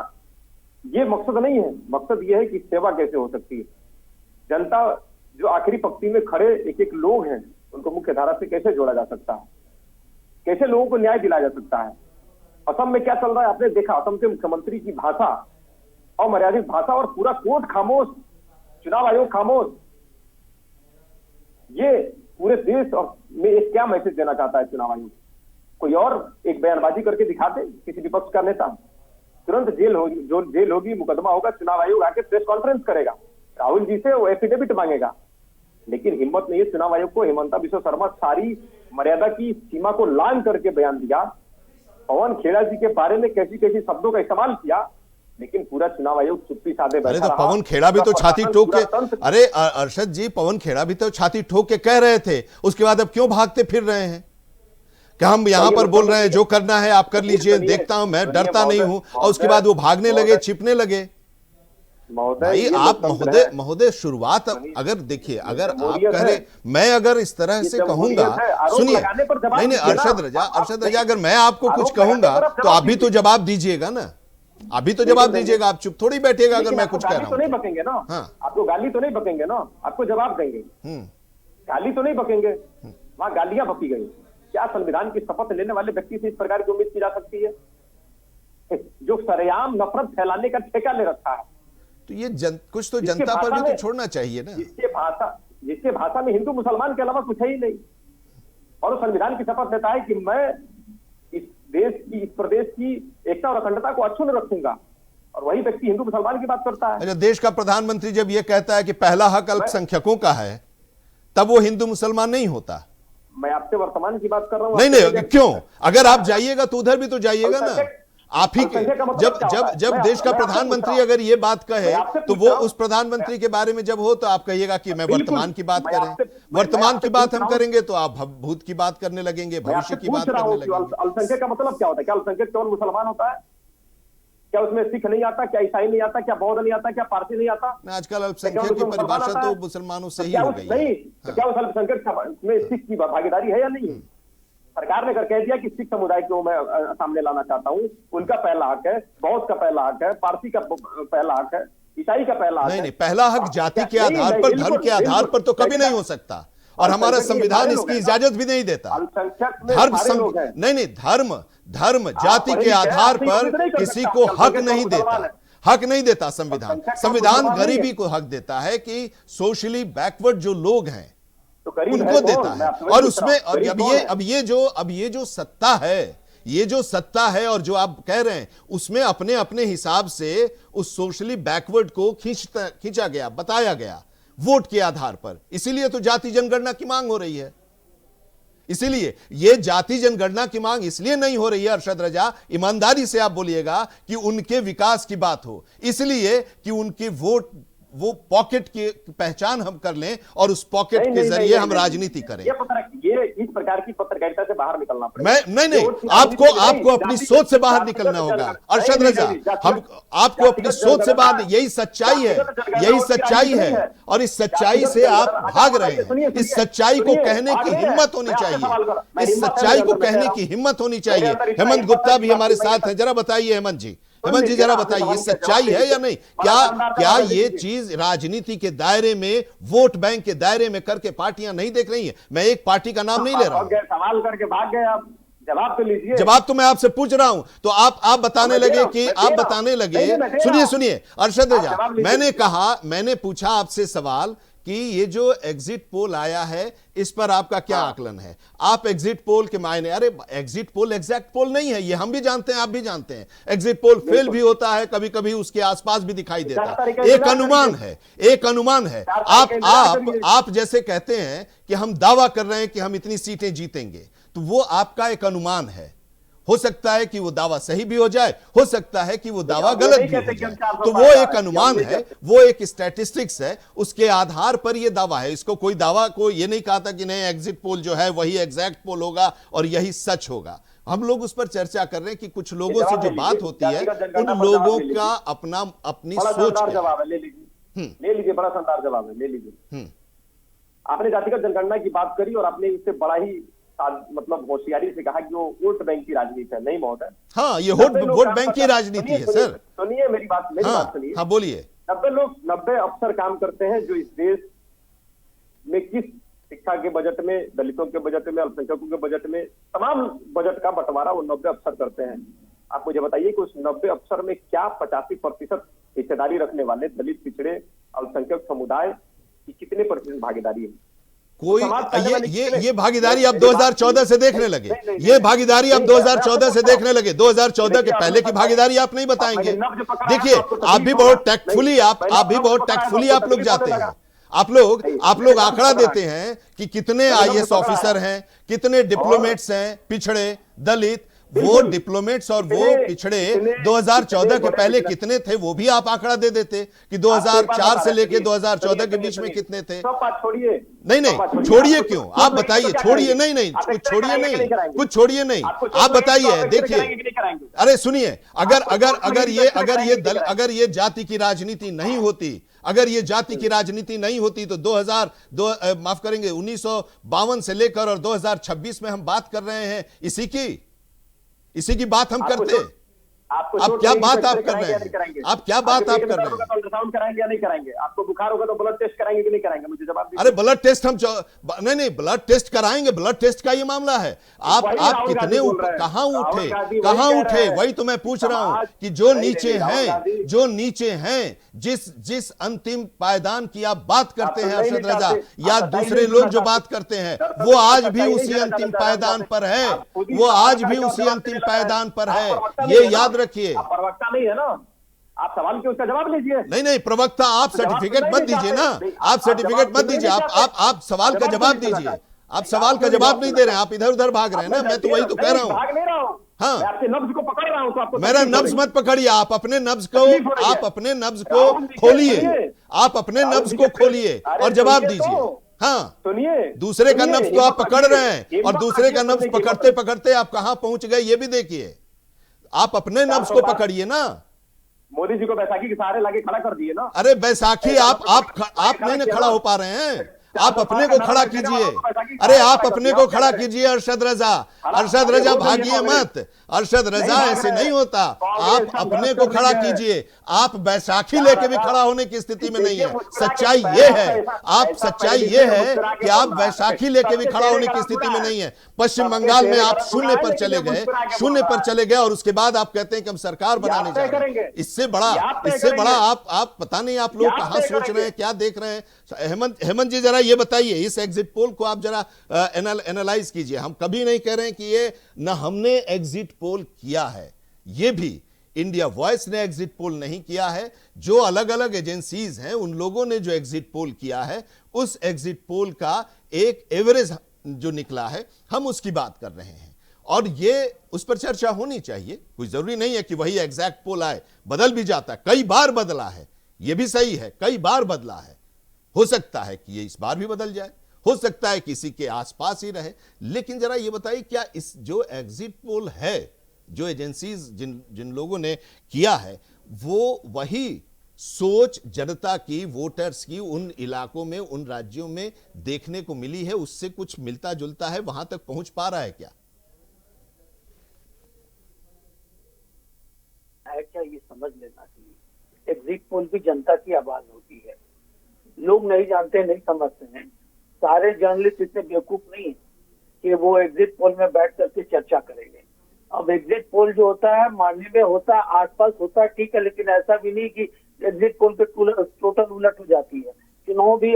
ये मकसद नहीं है। मकसद ये है कि सेवा कैसे हो सकती है। जनता जो आखिरी पंक्ति में खड़े एक एक लोग हैं, उनको मुख्य धारा से कैसे जोड़ा जा सकता है, कैसे लोगों को न्याय दिलाया जा सकता है। असम में क्या चल रहा है आपने देखा। असम के मुख्यमंत्री की भाषा, अमर्यादित भाषा, और पूरा कोर्ट खामोश, चुनाव आयोग खामोश। ये पूरे देश और में एक क्या मैसेज देना चाहता है चुनाव आयोग? कोई और एक बयानबाजी करके दिखाते किसी विपक्ष का नेता, तुरंत जेल होगी, जो जेल होगी, मुकदमा होगा, चुनाव आयोग आके प्रेस कॉन्फ्रेंस करेगा, राहुल जी से वो एफिडेविट मांगेगा। लेकिन हिम्मत नहीं है चुनाव आयोग को। हिमंता बिश्व शर्मा सारी मर्यादा की सीमा को लांघ करके बयान दिया। पवन खेड़ा जी के बारे में कैसी कैसी शब्दों का इस्तेमाल किया, लेकिन पूरा चुनाव आयोग चुप्पी साधे बैठा रहा। अरे तो पवन खेड़ा भी तो छाती ठोक के, अरे अरशद जी, पवन खेड़ा भी तो छाती ठोक के कह रहे थे, उसके बाद अब क्यों भागते फिर रहे हैं? कि हम यहां पर बोल रहे हैं जो करना है आप कर लीजिए, देखता हूं, मैं डरता नहीं हूं, और उसके बाद वो भागने लगे, छिपने लगे। भाई आप महोदय शुरुआत अगर देखिए, अगर आप कहें, मैं अगर इस तरह से कहूंगा, सुनिए, नहीं अरशद रजा, अगर मैं आपको कुछ कहूंगा तो आप भी तो जवाब दीजिएगा ना। अभी तो जवाब दीजिएगा, आप चुप थोड़ी बैठिएगा अगर मैं कुछ कह रहा हूं। नहीं बकेंगे ना, आपको गाली तो नहीं बकेंगे ना, आपको जवाब देंगे। गाली तो नहीं बकेंगे, वहां गालियां बकी गई। क्या संविधान की शपथ लेने वाले व्यक्ति से इस प्रकार की उम्मीद की जा सकती है, जो सरेआम नफरत फैलाने का ठेका ले रखा है? तो ये कुछ तो जनता पर भी तो छोड़ना चाहिए ना। जिसके भाषा में हिंदू मुसलमान के अलावा कुछ है ही नहीं, और संविधान की शपथ लेता है कि मैं इस देश की, इस प्रदेश की एकता और अखंडता को अक्षुण्ण रखूंगा, और वही व्यक्ति हिंदू मुसलमान की बात करता है। अच्छा, देश का प्रधानमंत्री जब ये कहता है कि पहला हक अल्पसंख्यकों का है, तब वो हिंदू मुसलमान नहीं होता? मैं आपसे वर्तमान की बात कर रहा हूं। नहीं, क्यों? अगर आप जाइएगा तो उधर भी तो जाइएगा ना। आप ही के जब देश का प्रधानमंत्री अगर ये बात कहे, तो वो उस प्रधानमंत्री के बारे में जब हो तो आप कहिएगा कि मैं वर्तमान की बात करें। वर्तमान की बात हम करेंगे तो आप भूत की बात करने लगेंगे, भविष्य की बात करने लगेंगे। अल्पसंख्यक का मतलब क्या होता है? क्या अल्पसंख्यक केवल मुसलमान होता है? क्या उसमें सिख नहीं आता? क्या ईसाई नहीं आता? क्या बौद्ध नहीं आता? क्या पारसी नहीं आता? आजकल अल्पसंख्यक की परिभाषा तो मुसलमानों से ही हो गई है। क्या उस अल्पसंख्यक में सिख की भागीदारी है या नहीं? सरकार ने अगर कह दिया कि सिख समुदाय को मैं सामने लाना चाहता हूं, उनका पहला हक है, बौद्ध का पहला हक है, पारसी का पहला हक है, ईसाई का पहला हक है। नहीं, पहला हक जाति के आधार पर, धर्म के आधार पर तो कभी नहीं हो सकता, और हमारा संविधान इसकी इजाजत भी नहीं देता। धर्म जाति के आधार पर किसी को हक नहीं देता, हक नहीं देता संविधान। संविधान गरीबी को हक देता है कि सोशली बैकवर्ड जो लोग हैं उनको देता है। और उसमें अब ये जो सत्ता है, ये जो सत्ता है और जो आप कह रहे हैं उसमें अपने अपने हिसाब से उस सोशली बैकवर्ड को खींचा गया, बताया गया वोट के आधार पर। इसीलिए तो जाति जनगणना की मांग हो रही है। इसीलिए ये जाति जनगणना की मांग इसलिए नहीं हो रही है अरशद रजा, ईमानदारी से आप बोलिएगा, कि उनके विकास की बात हो, इसलिए कि उनके वोट, वो पॉकेट की पहचान हम कर लें और उस पॉकेट के जरिए हम राजनीति करें। ये इस प्रकार की पत्रकारिता से बाहर निकलना पड़ेगा। नहीं, आपको अपनी सोच से बाहर निकलना होगा अरशद रजा। हम आपको अपनी सोच से बाहर, यही सच्चाई है, यही सच्चाई है, और इस सच्चाई से आप भाग रहे हैं। इस सच्चाई को कहने की हिम्मत होनी चाहिए, इस सच्चाई को कहने की हिम्मत होनी चाहिए। हेमंत गुप्ता भी हमारे साथ हैं, जरा बताइए हेमंत जी जरा बताइए, सच्चाई है या नहीं? क्या ये चीज राजनीति के दायरे में, वोट बैंक के दायरे में करके पार्टियां नहीं देख रही हैं? मैं एक पार्टी का नाम नहीं ले रहा हूं। सवाल करके भाग गए आप, जवाब तो लीजिए। जवाब तो मैं आपसे पूछ रहा हूं, तो आप बताने लगे कि आप बताने लगे। सुनिए अरशद रजा, मैंने पूछा आपसे सवाल कि ये जो एग्जिट पोल आया है इस पर आपका क्या आकलन है? आप एग्जिट पोल के मायने, अरे एग्जिट पोल एग्जैक्ट पोल नहीं है, ये हम भी जानते हैं, आप भी जानते हैं। एग्जिट पोल फेल भी होता है, कभी कभी उसके आसपास भी दिखाई देता है। एक अनुमान है। आप जैसे कहते हैं कि हम दावा कर रहे हैं कि हम इतनी सीटें जीतेंगे, तो वो आपका एक अनुमान है। हो सकता है कि वो दावा सही भी हो जाए, हो सकता है कि वो दावा गलत भी हो जाए, तो वो एक अनुमान है, वो एक स्टैटिस्टिक्स है, उसके आधार पर ये दावा है। इसको कोई दावा को ये नहीं कहा था कि नहीं एग्जिट पोल जो है वही एग्जैक्ट पोल होगा और यही सच होगा। हम लोग उस पर चर्चा कर रहे हैं कि कुछ लोगों से जो बात होती है उन लोगों का अपनी सोच ले लीजिए, बड़ा शानदार जवाब है, ले लीजिए। आपने जातिगत जनगणना की बात करी और आपने इससे बड़ा ही मतलब होशियारी से कहा कि वो वोट बैंक की राजनीति है। नहीं महोदय, हाँ ये वोट बैंक की राजनीति है सर। सुनिए मेरी बात सुनिए। हाँ बोलिए। 90 अफसर काम करते हैं जो इस देश में किस शिक्षा के बजट में, दलितों के बजट में, अल्पसंख्यकों के बजट में, तमाम बजट का बंटवारा वो 90 अफसर करते हैं। आप मुझे बताइए कि उस 90 अफसर में क्या 85% हिस्सेदारी रखने वाले दलित, पिछड़े, अल्पसंख्यक समुदाय की कितने प्रतिशत भागीदारी है? कोई ये भागीदारी आप 2014 से देखने लगे, ये भागीदारी आप 2014 से देखने लगे। 2014 के पहले की भागीदारी आप नहीं बताएंगे। देखिए आप भी बहुत टैक्टफुली आप लोग जाते हैं। आप लोग आंकड़ा देते हैं कि कितने आईएएस ऑफिसर हैं, कितने डिप्लोमेट्स हैं, पिछड़े, दलित। वो डिप्लोमेट्स और वो पिछड़े 2014 के पहले कितने थे वो भी आप आंकड़ा दे देते कि 2004 से लेके 2014 के बीच में कितने थे। नहीं छोड़िए, क्यों आप बताइए। छोड़िए नहीं, कुछ छोड़िए नहीं, आप बताइए। देखिए अरे सुनिए, अगर ये जाति की राजनीति नहीं होती, अगर ये जाति की राजनीति नहीं होती तो 1952 से लेकर और 2026 में हम बात कर रहे हैं इसी की बात हम करते। आप क्या बात आप कर रहे हैं? आप क्या बात आप कर रहे हैं? अल्ट्रासाउंड कराएंगे या नहीं कराएंगे? आपको बुखार होगा तो ब्लड टेस्ट कराएंगे कि नहीं कराएंगे? मुझे जवाब दीजिए। अरे ब्लड टेस्ट हम नहीं ब्लड टेस्ट कराएंगे, ब्लद टेस्ट का ये मामला है। आप कितने कहां उठे वही तो मैं पूछ रहा हूं कि जो नीचे हैं जिस अंतिम पायदान की आप बात करते हैं अरशद रजा, या दूसरे लोग जो बात करते हैं, वो आज भी उसी अंतिम पायदान पर है, ये याद रखिए। प्रवक्ता नहीं है ना, आप सवाल के उसका जवाब लीजिए। नहीं प्रवक्ता आप सर्टिफिकेट मत दीजिए ना, आप सर्टिफिकेट मत दीजिए, आप सवाल का जवाब दीजिए। आप सवाल का जवाब नहीं दे रहे हैं, आप इधर उधर भाग रहे हैं ना। मैं तो वही तो कह रहा हूं, भाग नहीं रहा हूं। हाँ मैं आपके नब्ज को पकड़ रहा हूं, तो आपको मेरा नब्ज मत पकड़िए। आप अपने नब्ज को खोलिए और जवाब दीजिए। हाँ सुनिए, दूसरे का नब्ज तो आप पकड़ रहे हैं और दूसरे का नब्ज पकड़ते पकड़ते आप कहां पहुंच गए ये भी देखिए। आप अपने नब्ज को पकड़िए ना। मोदी जी को बैसाखी के सहारे लाके खड़ा कर दिए ना। अरे बैसाखी आप नहीं ना खड़ा हो पा रहे हैं, आप अपने को खड़ा कीजिए। अरे आप अपने को खड़ा कीजिए अरशद रजा भागिए मत। अरशद रजा ऐसे नहीं होता, आप अपने को खड़ा कीजिए। आप बैसाखी लेके भी खड़ा होने की स्थिति में नहीं है। सच्चाई ये है कि आप बैसाखी लेके भी खड़ा होने की स्थिति में नहीं है। पश्चिम बंगाल में आप शून्य पर चले गए और उसके बाद आप कहते हैं कि हम सरकार बनाने जा रहे हैं। इससे बड़ा आप पता नहीं आप लोग कहां सोच रहे हैं, क्या देख रहे हैं। हेमंत जी जरा ये बताइए, इस एग्जिट पोल को आप जरा एनालाइज कीजिए। हम कभी नहीं कह रहे हैं कि ये ना हमने एग्जिट पोल किया है, ये भी इंडिया वॉइस ने एग्जिट पोल नहीं किया है। जो अलग अलग एजेंसीज हैं उन लोगों ने जो एग्जिट पोल किया है, उस एग्जिट पोल का एक एवरेज जो निकला है, हम उसकी बात कर रहे हैं। और ये उस पर चर्चा होनी चाहिए। कोई जरूरी नहीं है कि वही एग्जैक्ट पोल आए, बदल भी जाता है, कई बार बदला है, यह भी सही है, कई बार बदला है। हो सकता है कि ये इस बार भी बदल जाए, हो सकता है किसी के आसपास ही रहे। लेकिन जरा ये बताइए, क्या इस जो एग्जिट पोल है, जो एजेंसीज जिन लोगों ने किया है, वो वही सोच जनता की, वोटर्स की उन इलाकों में, उन राज्यों में देखने को मिली है, उससे कुछ मिलता जुलता है, वहां तक पहुंच पा रहा है क्या? क्या ये समझ लेना चाहिए, एग्जिट पोल भी जनता की आवाज होती है। लोग नहीं जानते, नहीं समझते हैं। सारे जर्नलिस्ट इतने बेवकूफ नहीं है कि वो एग्जिट पोल में बैठ करके चर्चा करेंगे। अब एग्जिट पोल जो होता है मानने में होता है, आसपास होता है, ठीक है, लेकिन ऐसा भी नहीं कि एग्जिट पोल पे टोटल उलट हो जाती है। चुनाव भी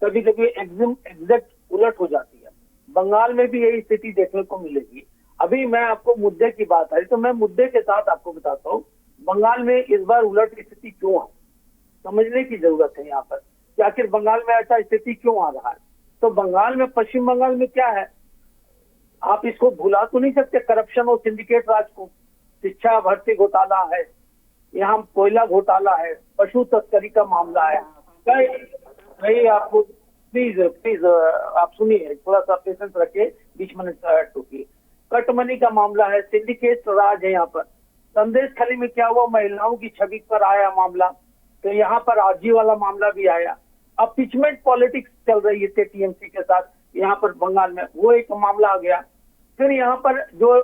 कभी कभी एग्जैक्ट उलट हो जाती है। बंगाल में भी यही स्थिति देखने को मिलेगी। अभी मैं आपको मुद्दे की बात आई तो मैं मुद्दे के साथ आपको बताता हूँ बंगाल में इस बार उलट की स्थिति क्यों है, समझने की जरूरत है यहाँ पर कि आखिर बंगाल में ऐसा स्थिति क्यों आ रहा है। तो बंगाल में, पश्चिम बंगाल में क्या है, आप इसको भुला तो नहीं सकते, करप्शन और सिंडिकेट राज को। शिक्षा भर्ती घोटाला है, यहाँ कोयला घोटाला है, पशु तस्करी का मामला है, कई आपको प्लीज आप सुनिए, थोड़ा सा पेशेंस रखिए, 20 मिनट टोकिए। कटमनी का मामला है, सिंडिकेट राज है यहाँ पर। संदेश खाली में क्या हुआ, महिलाओं की छवि पर आया मामला, तो यहाँ पर आरजी वाला मामला भी आया। अब पिचमेंट पॉलिटिक्स चल रही है टीएमसी के साथ यहाँ पर बंगाल में, वो एक मामला आ गया। फिर यहाँ पर जो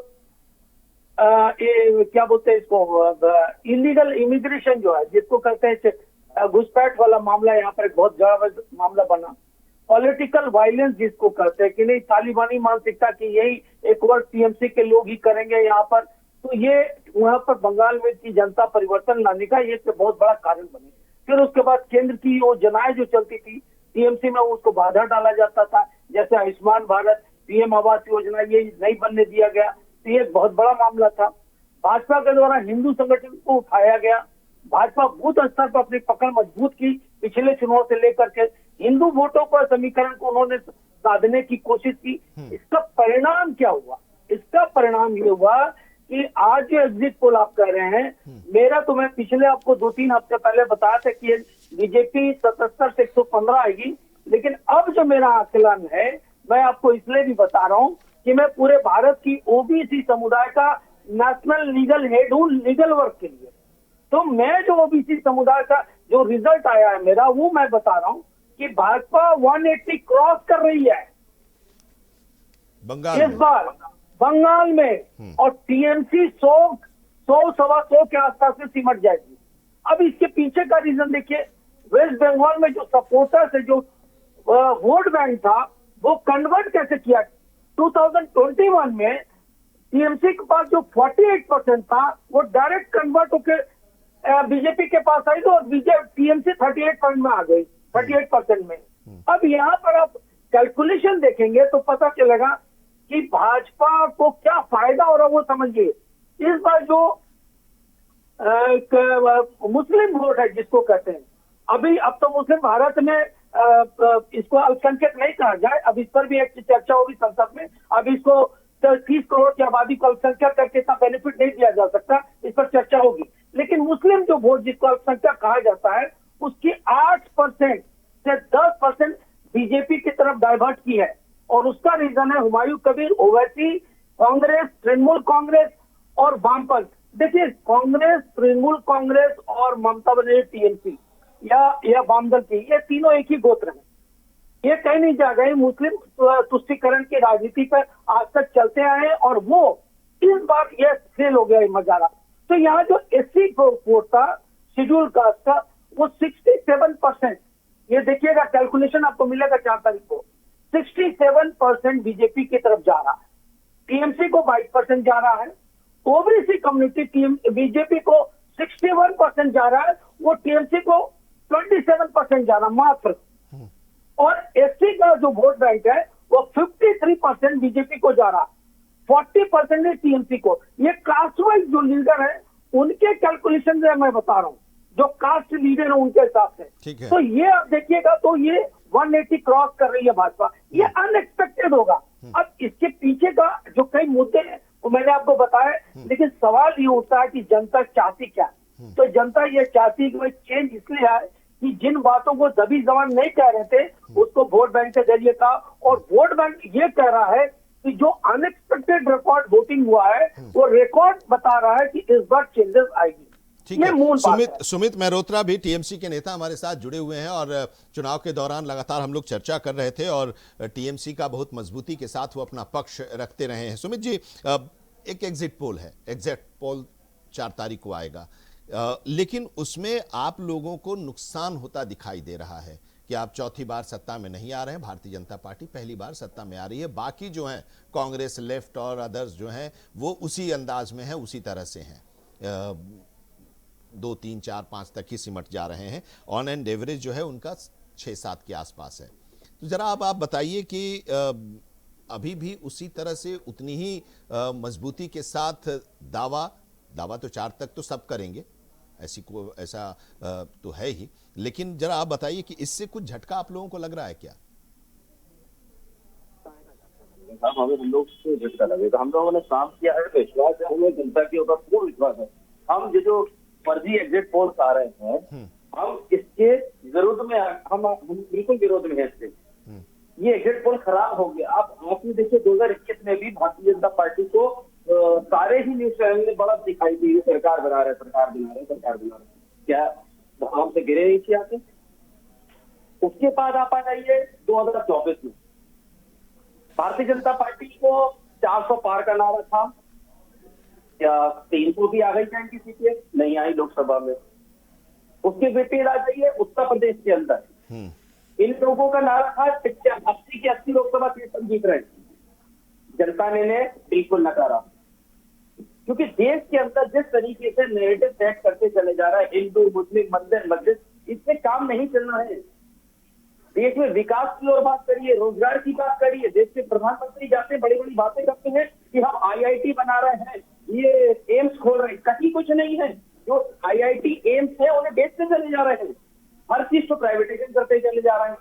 क्या बोलते हैं इसको, इलीगल इमिग्रेशन जो है, जिसको कहते हैं घुसपैठ वाला मामला, यहाँ पर एक बहुत बड़ा मामला बना। पॉलिटिकल वायलेंस जिसको कहते हैं कि नहीं, तालिबानी मानसिकता की यही एक वर्ष टीएमसी के लोग ही करेंगे यहाँ पर, तो ये वहां पर बंगाल में की जनता परिवर्तन लाने का ये बहुत बड़ा कारण बने। फिर उसके बाद केंद्र की वो जनाएं जो चलती थी टीएमसी में, उसको बाधा डाला जाता था, जैसे आयुष्मान भारत, पीएम आवास योजना, ये नहीं बनने दिया गया, तो ये एक बहुत बड़ा मामला था। भाजपा के द्वारा हिंदू संगठन को उठाया गया, भाजपा बूथ स्तर पर अपनी पकड़ मजबूत की, पिछले चुनाव से लेकर के हिंदू वोटों पर समीकरण को उन्होंने साधने की कोशिश की। इसका परिणाम क्या हुआ, इसका परिणाम ये हुआ कि आज जो एग्जिट पोल आप कह रहे हैं, मेरा तो मैं पिछले आपको 2-3 हफ्ते पहले बताया था कि बीजेपी 77 से 115 आएगी, लेकिन अब जो मेरा आकलन है, मैं आपको इसलिए भी बता रहा हूं कि मैं पूरे भारत की ओबीसी समुदाय का नेशनल लीगल हेड हूं लीगल वर्क के लिए। तो मैं जो ओबीसी समुदाय का जो रिजल्ट आया है मेरा, वो मैं बता रहा हूं कि भाजपा 180 क्रॉस कर रही है बंगाल इस बार बंगाल में, और टीएमसी 100-125 के आसपास में सिमट जाएगी। अब इसके पीछे का रीजन देखिए, वेस्ट बंगाल में जो सपोर्टर्स है, जो वोट बैंक था, वो कन्वर्ट कैसे किया। 2021 में टीएमसी के पास जो 48% था, वो डायरेक्ट कन्वर्ट होकर बीजेपी के पास आई, तो टीएमसी 38% में आ गई, 38% में। अब यहाँ पर आप कैलकुलेशन देखेंगे तो पता चलेगा कि भाजपा को क्या फायदा हो रहा है, वो समझिए। इस बार जो मुस्लिम वोट है जिसको कहते हैं, अभी अब तो मुस्लिम भारत में इसको अल्पसंख्यक नहीं कहा जाए, अब इस पर भी एक चर्चा होगी संसद में। अब इसको 30 करोड़ की आबादी को अल्पसंख्यक करके इतना बेनिफिट नहीं दिया जा सकता, इस पर चर्चा होगी। लेकिन मुस्लिम जो वोट जिसको अल्पसंख्यक कहा जाता है, उसकी 8% से 10% बीजेपी की तरफ डाइवर्ट की है, और उसका रीजन है हुमायूं कबीर, ओवैसी, कांग्रेस, तृणमूल कांग्रेस और वामपंथ। देखिए, कांग्रेस, तृणमूल कांग्रेस और ममता बनर्जी टीएमसी या वामदल की, ये तीनों एक ही गोत्र हैं। ये कहीं नहीं जा गए, मुस्लिम तुष्टीकरण की राजनीति पर आज तक चलते आए, और वो इस बार ये फेल हो गया है मजारा। तो यहाँ जो एससी वोट था, शेड्यूल कास्ट का, वो 67%, ये देखिएगा कैलकुलेशन आपको मिलेगा 4 तारीख को, 67% बीजेपी की तरफ जा रहा है, टीएमसी को 22% जा रहा है, ओबीसी कम्युनिटी बीजेपी को 61% जा रहा है, वो टीएमसी को 27% जा रहा मात्र। और एससी का जो वोट बैंक है वो 53% बीजेपी को जा रहा, 40% है टीएमसी को। ये कास्ट वाइज जो लीडर है उनके कैलकुलेशन से मैं बता रहा हूँ, जो कास्ट लीडर है उनके हिसाब से। तो ये आप देखिएगा तो ये 180 क्रॉस कर रही है भाजपा, ये अनएक्सपेक्टेड होगा। अब इसके पीछे का जो कई मुद्दे हैं वो मैंने आपको बताया, लेकिन सवाल ये उठता है कि जनता चाहती क्या। तो जनता ये चाहती है कि भाई चेंज इसलिए आए कि जिन बातों को दबी जबान नहीं कह रहे थे उसको वोट बैंक के जरिए कहा, और वोट बैंक ये कह रहा है कि जो अनएक्सपेक्टेड रिकॉर्ड वोटिंग हुआ है वो रिकॉर्ड बता रहा है कि इस बार चेंजेस आएगी। ठीक है। सुमित मेहरोत्रा भी टीएमसी के नेता हमारे साथ जुड़े हुए हैं और चुनाव के दौरान लगातार हम लोग चर्चा कर रहे थे और टीएमसी का बहुत मजबूती के साथ वो अपना पक्ष रखते रहे हैं। सुमित जी, एक एग्जिट पोल है, एग्जिट पोल 4 तारीख को आएगा, लेकिन उसमें आप लोगों को नुकसान होता दिखाई दे रहा है कि आप चौथी बार सत्ता में नहीं आ रहे हैं, भारतीय जनता पार्टी पहली बार सत्ता में आ रही है, बाकी जो हैं कांग्रेस, लेफ्ट और अदर्स जो हैं वो उसी अंदाज में हैं, उसी तरह से हैं, 2, 3, 4, 5 तक ही सिमट जा रहे हैं। ऑन एंड एवरेज जो है उनका 6-7 के आसपास है। तो जरा आप बताइए कि अभी भी उसी तरह से उतनी ही मजबूती के साथ दावा तो 4 तक तो सब करेंगे, ऐसा तो है ही, लेकिन जरा आप बताइए कि इससे कुछ झटका आप लोगों को लग रहा है क्या? हमें हम लोग को झटका लगेगा, हम लोगों ने काम किया है, विश्वास है, हमें जनता के ऊपर पूर्ण विश्वास है। हम जो फर्जी एग्जिट पोल्स आ रहे हैं हम इसके विरोध में, हम बिल्कुल विरोध में है इससे। ये एग्जिट पोल खराब हो गया। आपने देखिए 2021 में भी भारतीय जनता पार्टी को सारे ही न्यूज चैनल ने बड़ा दिखाई दी, सरकार बना रहे, क्या हम से गिरे नहीं किया थे। उसके बाद आप आ जाइए 2024 में भारतीय जनता पार्टी को 400 पार का नारा था, क्या 300 भी आ गई क्या इनकी सीटें? नहीं आई लोकसभा में। उसके विपरीत आ जाइए उत्तर प्रदेश के अंदर, इन लोगों का नारा था 80 की 80 लोकसभा सीट पर जीत रहे, जनता ने बिल्कुल नकारा। क्योंकि देश के अंदर जिस तरीके से नैरेटिव सेट करते चले जा रहा है, हिंदू मुस्लिम मंदिर मस्जिद, इससे काम नहीं चलना है। देश में विकास की ओर बात करिए, रोजगार की बात करिए। देश के प्रधानमंत्री जाते बड़ी बड़ी बातें करते हैं कि हम आईआईटी बना रहे हैं, ये एम्स खोल रहे हैं, कहीं कुछ नहीं है। जो आईआईटी एम्स है उन्हें बेचते चले जा रहे हैं, हर चीज को प्राइवेटाइजेशन करते चले जा रहे हैं।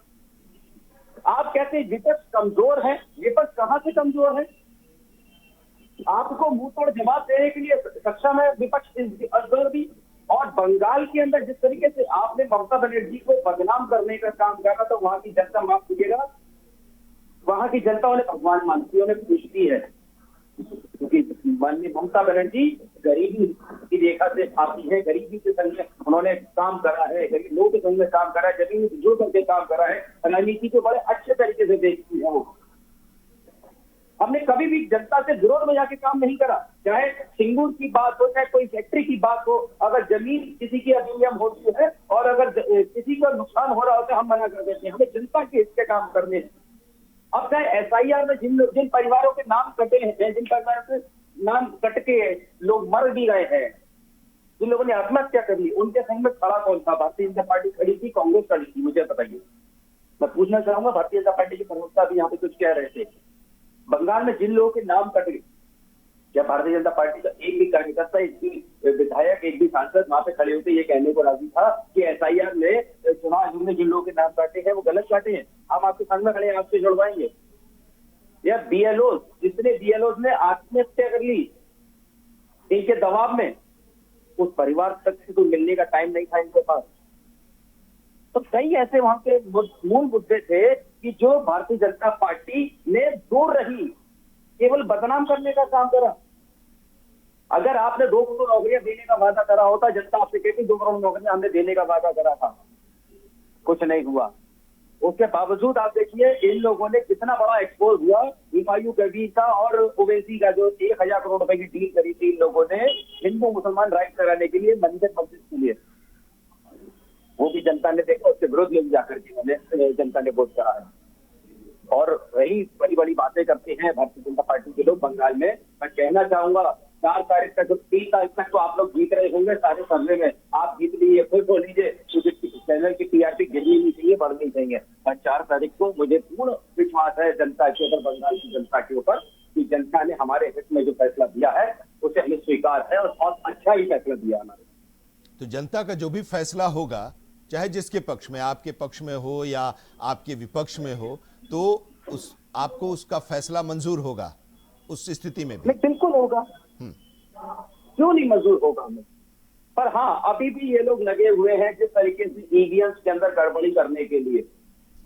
आप कहते हैं विपक्ष कमजोर है, विपक्ष कहां से कमजोर है? आपको मुंह तोड़ जवाब देने के लिए सक्षम है विपक्ष। और बंगाल के अंदर जिस तरीके से आपने ममता बनर्जी को बदनाम करने का काम करा, तो वहां की जनता, माफ कीजिएगा, वहां की जनता उन्हें भगवान मानती है, उन्हें पूछती है, क्योंकि माननीय ममता बनर्जी गरीबी की रेखा से आती है, गरीबी के संग में उन्होंने काम करा है, गरीब लोगों के संग में काम करा है, जमीन जो करके काम करा है, रणनीति को बड़े अच्छे तरीके से देखती है वो। हमने कभी भी जनता से विरोध में जाके काम नहीं करा, चाहे सिंगूर की बात हो, चाहे कोई फैक्ट्री की बात हो। अगर जमीन किसी की अधिनियम होती है और अगर किसी का नुकसान हो रहा होता है, हम मना कर देते हैं, हमें जनता के हित के काम करने हैं। अब चाहे एसआईआर में जिन परिवारों के नाम कटे हैं, जिन परिवारों के नाम कट के लोग मर भी गए हैं, जिन लोगों ने आत्महत्या कर ली, उनके संग में खड़ा कौन था? भारतीय जनता पार्टी खड़ी थी, कांग्रेस खड़ी थी? मुझे बताइए। मैं पूछना चाहूंगा, भारतीय जनता पार्टी के प्रवक्ता भी यहाँ पे कुछ कह रहे थे। बंगाल में जिन लोगों के नाम कट गए, क्या भारतीय जनता पार्टी का एक भी कार्यकर्ता, एक भी विधायक, एक भी सांसद वहां पे खड़े होकर ये कहने को राजी था कि एसआईआर में चुनाव आयोग ने जिन लोगों के नाम काटे हैं वो गलत काटे हैं, हम आपके सामने खड़े हैं, आपसे जुड़वाएंगे? या बीएलओ, जितने बीएलओ ने आत्महत्या कर ली इनके दबाव में, उस परिवार तक से तो मिलने का टाइम नहीं था इनके पास। तो कई ऐसे वहां के मूल मुद्दे थे कि जो भारतीय जनता पार्टी ने दूर रही, केवल बदनाम करने का काम करा। अगर आपने 2 करोड़ नौकरियां देने का वादा करा होता, जनता आपसे कहती 2 करोड़ नौकरियां हमने देने का वादा करा था, कुछ नहीं हुआ। उसके बावजूद आप देखिए इन लोगों ने कितना बड़ा एक्सपोज हुआ। हुमायूं कबीर का और ओवैसी का जो 1000 करोड़ रुपए की डील करी थी इन लोगों ने हिंदू मुसलमान राइट कराने के लिए, मंदिर मस्जिद के लिए, वो भी जनता ने देखा, उसके विरोध में जाकर के जनता ने वोट करा है। और वही बड़ी बड़ी बातें करते हैं भारतीय जनता पार्टी के लोग बंगाल में। मैं कहना चाहूंगा 4 तारीख तक, 3 तारीख तक तो आप लोग जीत रहे होंगे सारे सर्वे में, आप जीत लीजिए, खुश हो लीजिए, क्योंकि चैनल की टीआरपी गिरनी नहीं चाहिए, बढ़नी चाहिए। और 4 तारीख है जनता की, अगर बंगाल की जनता के ऊपर, कि जनता ने हमारे हित में जो फैसला दिया है उसे हमें स्वीकार है और बहुत अच्छा ही फैसला दिया हमारे। तो जनता का जो भी फैसला होगा, चाहे जिसके पक्ष में, आपके पक्ष में हो या आपके विपक्ष में हो, तो आपको उसका फैसला मंजूर होगा उस स्थिति में भी? बिल्कुल होगा, क्यों नहीं मंजूर होगा हमें। पर हाँ, अभी भी ये लोग लगे हुए हैं जिस तरीके से ईवीएम के अंदर गड़बड़ी करने के लिए।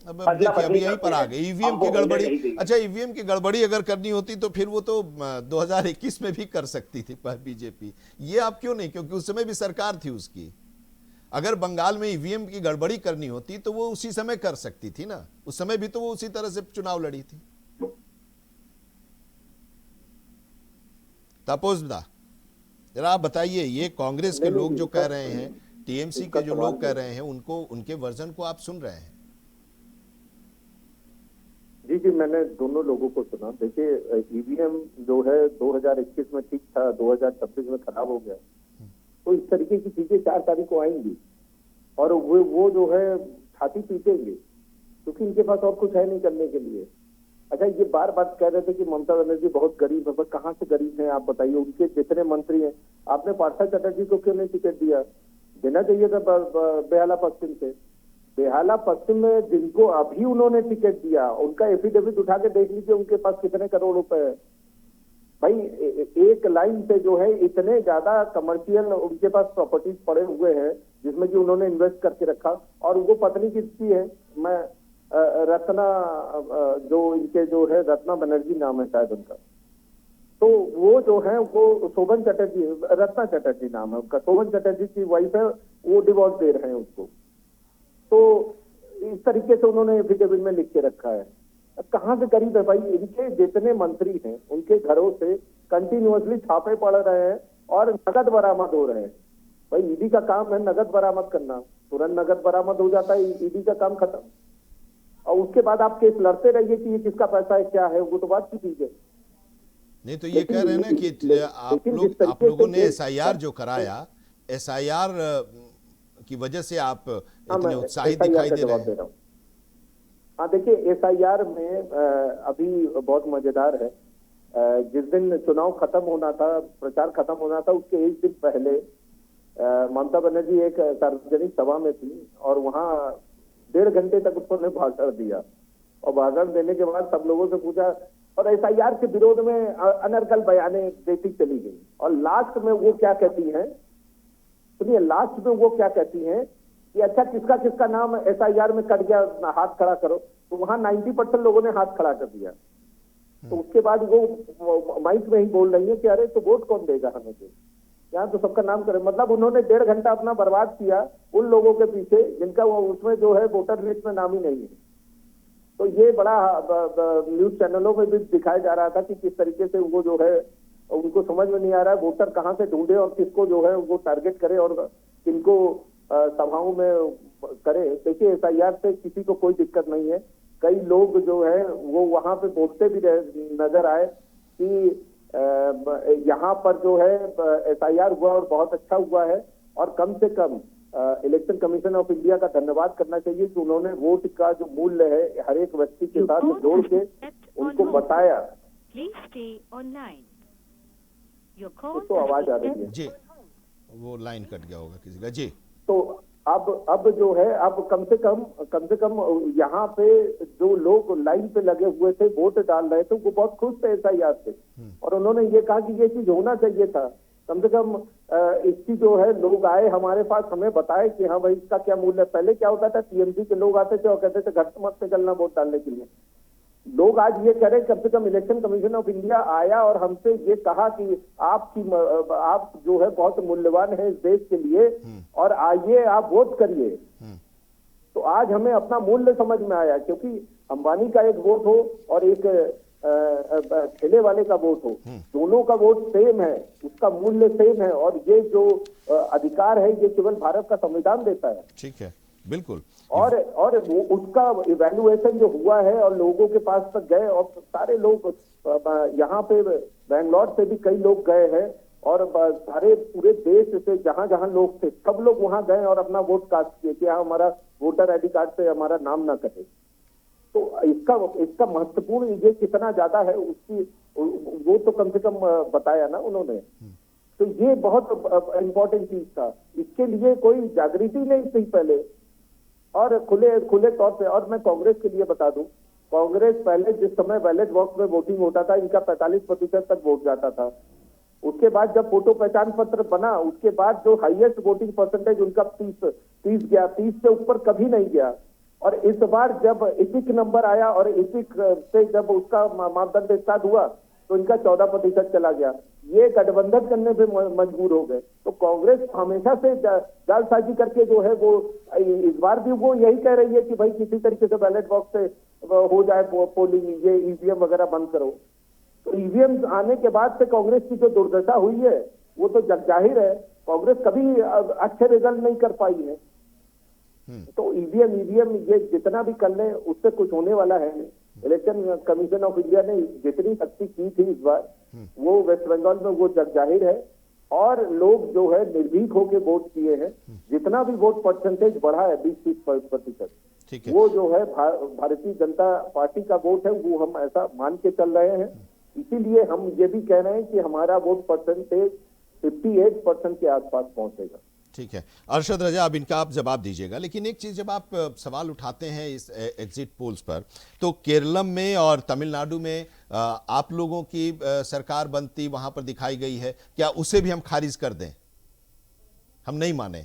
अब देखिए, अभी यहीं पर आ गए ईवीएम की गड़बड़ी। अच्छा, ईवीएम की गड़बड़ी अगर करनी होती तो फिर वो तो 2021 में भी कर सकती थी बीजेपी। ये आप क्यों नहीं? क्योंकि उस समय भी सरकार थी उसकी। अगर बंगाल में ईवीएम की गड़बड़ी करनी होती तो वो उसी समय कर सकती थी ना। उस समय भी तो वो उसी तरह से चुनाव लड़ी थी। तपोजदा, जरा आप बताइए, ये कांग्रेस के लोग जो कह रहे हैं, टीएमसी के जो लोग कह रहे हैं, उनको, उनके वर्जन को आप सुन रहे हैं? जी जी, मैंने दोनों लोगों को सुना। देखिए, ईवीएम जो है 2021 में ठीक था, 2026 में खराब हो गया। तो इस तरीके की चीजें 4 तारीख को आएंगी और वो जो है छाती पीटेंगे, क्योंकि इनके पास और कुछ है नहीं करने के लिए। अच्छा, ये बार बार कह रहे थे कि ममता बनर्जी बहुत गरीब है। कहाँ से गरीब है आप बताइए? उनके जितने मंत्री हैं, आपने पार्था चटर्जी को क्यों नहीं टिकट दिया? देना चाहिए था बेहाला पश्चिम से। बेहाला पश्चिम में जिनको अभी उन्होंने टिकट दिया, उनका एफिडेविट उठा के देख लीजिए उनके पास कितने करोड़ रुपए है। भाई, एक लाइन पे जो है इतने ज्यादा कमर्शियल उनके पास प्रॉपर्टीज पड़े हुए हैं जिसमें कि उन्होंने इन्वेस्ट करके रखा। और वो पत्नी किसकी है? मैं रत्ना, जो इनके जो है रत्ना बनर्जी नाम है शायद उनका, तो वो जो है वो शोभन चटर्जी, रत्ना चटर्जी नाम है उनका, शोभन चटर्जी की वाइफ है, वो डिवोर्स दे रहे हैं उसको। तो इस तरीके से उन्होंने एफिडेविट में लिख के रखा है। कहाँ से गरीब है भाई? इनके जितने मंत्री हैं उनके घरों से कंटिन्यूअसली छापे पड़ रहे हैं और नगद बरामद हो रहे हैं। भाई, ईडी का काम है नगद बरामद करना, तुरंत नगद बरामद हो जाता है, ईडी का काम खत्म। और उसके बाद आप केस लड़ते रहिए कि ये किसका पैसा है, क्या है, वो तो बात की चीज है। नहीं तो ये कह रहे हैं ना कि आप लोगों ने एसआईआर जो कराया, एसआईआर की वजह से आप इतने उत्साहित दिखाई दे रहे हैं। हाँ, देखिए, एसआईआर में अभी बहुत मजेदार है। जिस दिन चुनाव खत्म होना था, प्रचार खत्म होना था, उसके एक दिन पहले ममता बनर्जी एक सार्वजनिक सभा में थी और वहां 1.5 घंटे तक उन्होंने भाषण दिया। और भाषण देने के बाद सब लोगों से पूछा और एसआईआर के विरोध में अनर्गल बयानें देती चली गई। और लास्ट में वो क्या कहती हैं, सुनिए, लास्ट में वो क्या कहती हैं कि अच्छा, किसका किसका नाम एसआईआर में कट गया, हाथ खड़ा करो। तो वहां 90% लोगों ने हाथ खड़ा कर दिया। तो उसके बाद वो माइक में ही बोल रही है कि अरे तो वोट कौन देगा हमें, तो यहाँ तो सबका नाम करे। मतलब उन्होंने 1.5 घंटा अपना बर्बाद किया उन लोगों के पीछे जिनका वो उसमें जो है वोटर लिस्ट में नाम ही नहीं है। तो ये बड़ा न्यूज चैनलों में भी दिखाया जा रहा था कि किस तरीके से वो जो है, उनको समझ में नहीं आ रहा है वोटर कहाँ से ढूंढे और किसको जो है वो टारगेट करे और किनको सभाओं में करे। देखिए, एसआईआर से किसी को कोई दिक्कत नहीं है। कई लोग जो है वो वहां पे बोलते भी नजर आए कि यहाँ पर जो है एसआईआर हुआ और बहुत अच्छा हुआ है। और कम से कम इलेक्शन कमीशन ऑफ इंडिया का धन्यवाद करना चाहिए कि उन्होंने वोट का जो मूल्य है हर एक व्यक्ति के साथ जोड़ के उनको बताया। तो आवाज आ रही है जी, वो लाइन कट गया होगा किसी का। जी, तो अब जो है, अब कम से कम यहाँ पे जो लोग लाइन पे लगे हुए थे वोट डाल रहे थे वो बहुत खुश थे एसआईआर से। और उन्होंने ये कहा कि ये चीज होना चाहिए था, कम से कम इसकी जो है लोग आए हमारे पास, हमें बताए कि हाँ भाई इसका क्या मूल्य है। पहले क्या होता था, टीएमसी के लोग आते थे और कहते थे घर मत निकलना वोट डालने के लिए। लोग आज ये कह रहे हैं कम से कम इलेक्शन कमीशन ऑफ इंडिया आया और हमसे ये कहा कि आप जो है बहुत मूल्यवान है इस देश के लिए और आइए आप वोट करिए। तो आज हमें अपना मूल्य समझ में आया, क्योंकि अंबानी का एक वोट हो और एक ठेले वाले का वोट हो, दोनों का वोट सेम है, उसका मूल्य सेम है। और ये जो अधिकार है ये केवल भारत का संविधान देता है। ठीक है, बिल्कुल। और वो उसका इवैल्यूएशन जो हुआ है और लोगों के पास तक गए और सारे लोग यहाँ पे बेंगलोर से भी कई लोग गए हैं और सारे पूरे देश से जहां जहां लोग थे सब लोग वहां गए और अपना वोट कास्ट किए कि हमारा वोटर आईडी कार्ड पे हमारा नाम ना कटे। तो इसका महत्वपूर्ण ये कितना ज्यादा है उसकी वो तो कम से कम बताया ना उन्होंने। तो ये बहुत इम्पोर्टेंट चीज था, इसके लिए कोई जागृति नहीं थी पहले, और खुले तौर पे। और मैं कांग्रेस के लिए बता दूं, कांग्रेस पहले जिस समय बैलेट बॉक्स में वोटिंग होता था, इनका 45% तक वोट जाता था। उसके बाद जब फोटो पहचान पत्र बना, उसके बाद जो हाईएस्ट वोटिंग परसेंटेज उनका 30 गया, 30 से ऊपर कभी नहीं गया। और इस बार जब एपिक नंबर आया और एपिक से जब उसका मापदंड स्टार्ट हुआ तो इनका 14% चला गया। ये गठबंधन करने पे मजबूर हो गए। तो कांग्रेस हमेशा से जालसाजी करके जो है वो इस बार भी वो यही कह रही है कि भाई किसी तरीके से बैलेट बॉक्स से हो जाए पोलिंग, ये ईवीएम वगैरह बंद करो। तो ईवीएम आने के बाद से कांग्रेस की जो दुर्दशा हुई है वो तो जाहिर है, कांग्रेस कभी अच्छे रिजल्ट नहीं कर पाई है। तो ईवीएम ये जितना भी कर ले उससे कुछ होने वाला है नहीं। इलेक्शन कमीशन ऑफ इंडिया ने जितनी सख्ती की थी इस बार, वो वेस्ट बंगाल में वो जाहिर है। और लोग जो है निर्भीक होकर वोट किए हैं। जितना भी वोट परसेंटेज बढ़ा है 20-30%, वो जो है भारतीय जनता पार्टी का वोट है, वो हम ऐसा मान के चल रहे हैं। इसीलिए हम ये भी कह रहे हैं कि हमारा वोट परसेंटेज 58% के आसपास पहुंचेगा। ठीक है अरशद रजा, अब इनका आप जवाब दीजिएगा। लेकिन एक चीज, जब आप सवाल उठाते हैं इस एग्जिट पोल्स पर, तो केरलम में और तमिलनाडु में आप लोगों की सरकार बनती वहां पर दिखाई गई है, क्या उसे भी हम खारिज कर दें, हम नहीं माने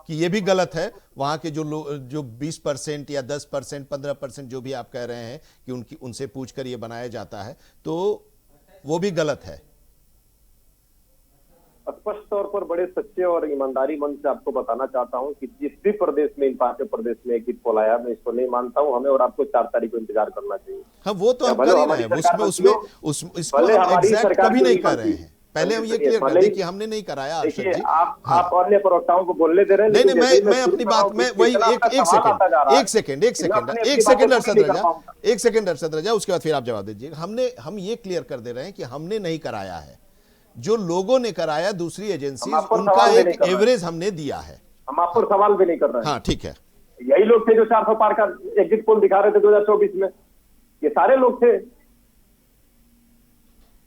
कि ये भी गलत है? वहां के जो 20% या 10%, 15% जो भी आप कह रहे हैं कि उनसे पूछकर ये बनाया जाता है, तो वो भी गलत है? स्पष्ट तौर पर बड़े सच्चे और ईमानदारी मन से आपको बताना चाहता हूं कि जिस भी प्रदेश में, इन 5 प्रदेश में एग्जिट पोल आया, मैं इसको नहीं मानता हूं। हमें और आपको 4 तारीख को इंतजार करना चाहिए। हाँ, वो तो हम कर ही रहे हैं, इसको हम एग्जैक्ट कभी नहीं कर रहे हैं। पहले हम ये क्लियर कर दें कि हमने नहीं कराया। अरशद जी, आप अन्य प्रवक्ताओं को बोलने दे रहे हैं। नहीं, मैं अपनी बात में वही एक सेकंड अरशद रजा, उसके बाद फिर आप जवाब दीजिए। हम ये क्लियर कर दे रहे हैं कि हमने नहीं कराया है, जो लोगों ने कराया, दूसरी एजेंसी, उनका एक एवरेज हमने दिया है। हम आप पर सवाल भी नहीं कर रहे हैं। हाँ ठीक है, यही लोग थे जो 400 पार का एग्जिट पोल दिखा रहे थे 2024 में। ये सारे लोग थे,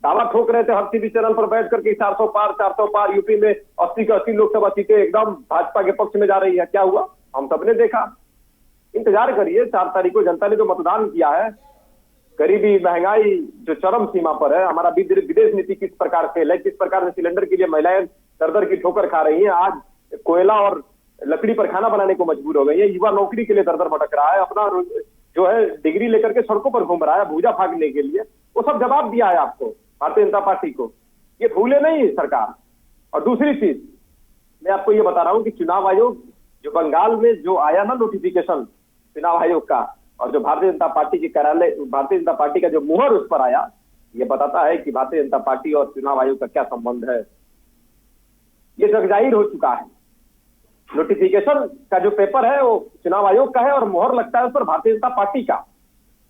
दावा ठोक रहे थे हर टीवी चैनल पर बैठ करके 400 पार। यूपी में 80 के 80 लोकसभा सीटें एकदम भाजपा के पक्ष में जा रही है। क्या हुआ? हम सबने देखा। इंतजार करिए, 4 तारीख को जनता ने जो मतदान किया है, गरीबी, महंगाई जो चरम सीमा पर है, हमारा विदेश नीति किस प्रकार फेल है, किस प्रकार से सिलेंडर के लिए महिलाएं दर की ठोकर खा रही हैं, आज कोयला और लकड़ी पर खाना बनाने को मजबूर हो गई है, युवा नौकरी के लिए दर भटक रहा है, अपना जो है डिग्री लेकर के सड़कों पर घूम रहा है भूजा भागने के लिए। वो सब जवाब दिया है आपको, भारतीय जनता पार्टी को। ये भूले नहीं सरकार। और दूसरी चीज मैं आपको ये बता रहा हूं कि चुनाव आयोग जो बंगाल में जो आया ना नोटिफिकेशन चुनाव आयोग का, और जो भारतीय जनता पार्टी के कार्यालय, भारतीय जनता पार्टी का जो मुहर उस पर आया, ये बताता है कि भारतीय जनता पार्टी और चुनाव आयोग का क्या संबंध है। ये जग जाहिर हो चुका है। नोटिफिकेशन का जो पेपर है वो चुनाव आयोग का है और मुहर लगता है उस पर भारतीय जनता पार्टी का।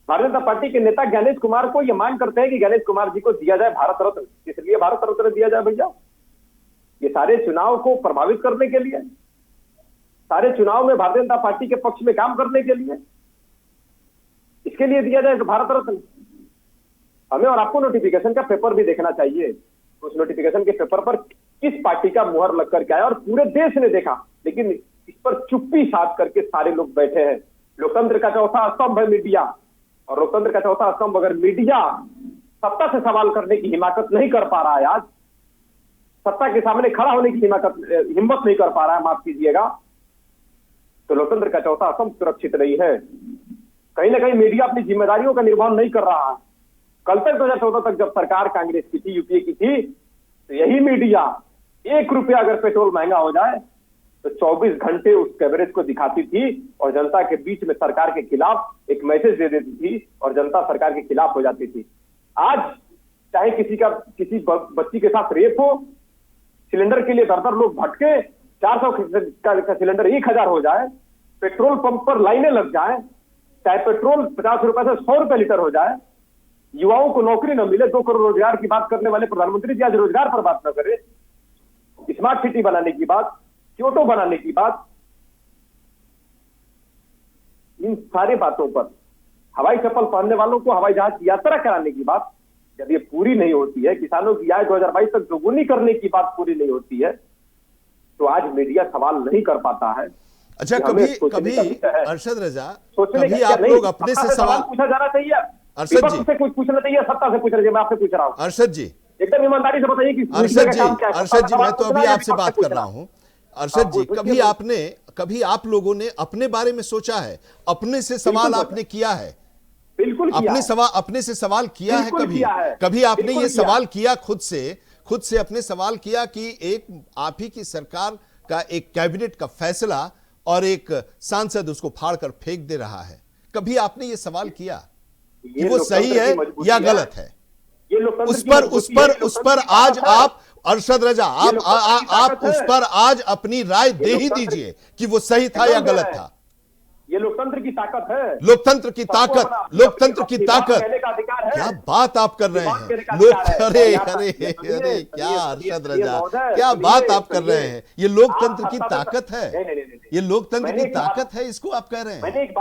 भारतीय जनता पार्टी के नेता ज्ञानेश कुमार को ये मांग करते हैं कि ज्ञानेश कुमार जी को दिया जाए भारत रत्न। इसलिए भारत रत्न दिया जाए भैया, ये सारे चुनाव को प्रभावित करने के लिए, सारे चुनाव में भारतीय जनता पार्टी के पक्ष में काम करने के लिए, इसके लिए दिया जाए तो भारत रत्न। हमें और आपको नोटिफिकेशन का पेपर भी देखना चाहिए, उस नोटिफिकेशन के पेपर पर किस पार्टी का मुहर लग करके आया, और पूरे देश ने देखा। लेकिन इस पर चुप्पी साध करके सारे लोग बैठे हैं। लोकतंत्र का चौथा स्तंभ है मीडिया, और लोकतंत्र का चौथा स्तंभ अगर मीडिया सत्ता से सवाल करने की हिम्मत नहीं कर पा रहा है, आज सत्ता के सामने खड़ा होने की हिम्मत नहीं कर पा रहा है, माफ कीजिएगा, तो लोकतंत्र का चौथा स्तंभ सुरक्षित नहीं है। कहीं ना कहीं मीडिया अपनी जिम्मेदारियों का निर्वहन नहीं कर रहा है। कल तक 2014 तक जब सरकार कांग्रेस की थी, यूपीए की थी, तो यही मीडिया 1 रुपया अगर पेट्रोल महंगा हो जाए तो 24 घंटे उस कवरेज को दिखाती थी और जनता के बीच में सरकार के खिलाफ एक मैसेज दे देती थी और जनता सरकार के खिलाफ हो जाती थी। आज चाहे किसी बच्ची के साथ रेप हो, सिलेंडर के लिए दर लोग भटके, 400 का सिलेंडर 1000 हो जाए, पेट्रोल पंप पर लाइनें लग जाए, चाहे पेट्रोल 50 रुपए से 100 रुपए लीटर हो जाए, युवाओं को नौकरी न मिले, 2 करोड़ रोजगार की बात करने वाले प्रधानमंत्री जी आज रोजगार पर बात न करें, स्मार्ट सिटी बनाने की बात, क्योटो बनाने की बात, इन सारी बातों पर हवाई चप्पल पहनने वालों को हवाई जहाज की यात्रा कराने की बात जब ये पूरी नहीं होती है, किसानों की आय 2022 तक दोगुनी करने की बात पूरी नहीं होती है, तो आज मीडिया सवाल नहीं कर पाता है। अच्छा, कभी अरशद रजा, सोचने कभी का आप लोग अपने से सवाल पूछा जाना चाहिए, अरशद जी से कुछ पूछना चाहिए, सत्ता से पूछ रहे, मैं आपसे पूछ रहा हूँ। अरशद जी, एकदम ईमानदारी से बताइए कि अरशद जी मैं तो अभी आपसे बात कर रहा हूं। अरशद जी, कभी आप लोगों ने अपने बारे में सोचा है? अपने से सवाल आपने किया है? बिल्कुल अपने से सवाल किया है? कभी आपने ये सवाल किया खुद से अपने सवाल किया कि एक आप ही की सरकार का एक कैबिनेट का फैसला और एक सांसद उसको फाड़ कर फेंक दे रहा है? कभी आपने ये सवाल किया कि वो सही है या गलत है? उस पर आज आप अरशद रजा, आप उस पर आज अपनी राय दे ही दीजिए कि वो सही था या गलत था। ये लोकतंत्र की ताकत है, लोकतंत्र की ताकत। क्या बात आप कर रहे हैं अरे क्या अरशद रजा, क्या बात आप कर रहे हैं? ये लोकतंत्र की ताकत है, ये लोकतंत्र की ताकत है, इसको आप कह रहे हैं। मैंने एक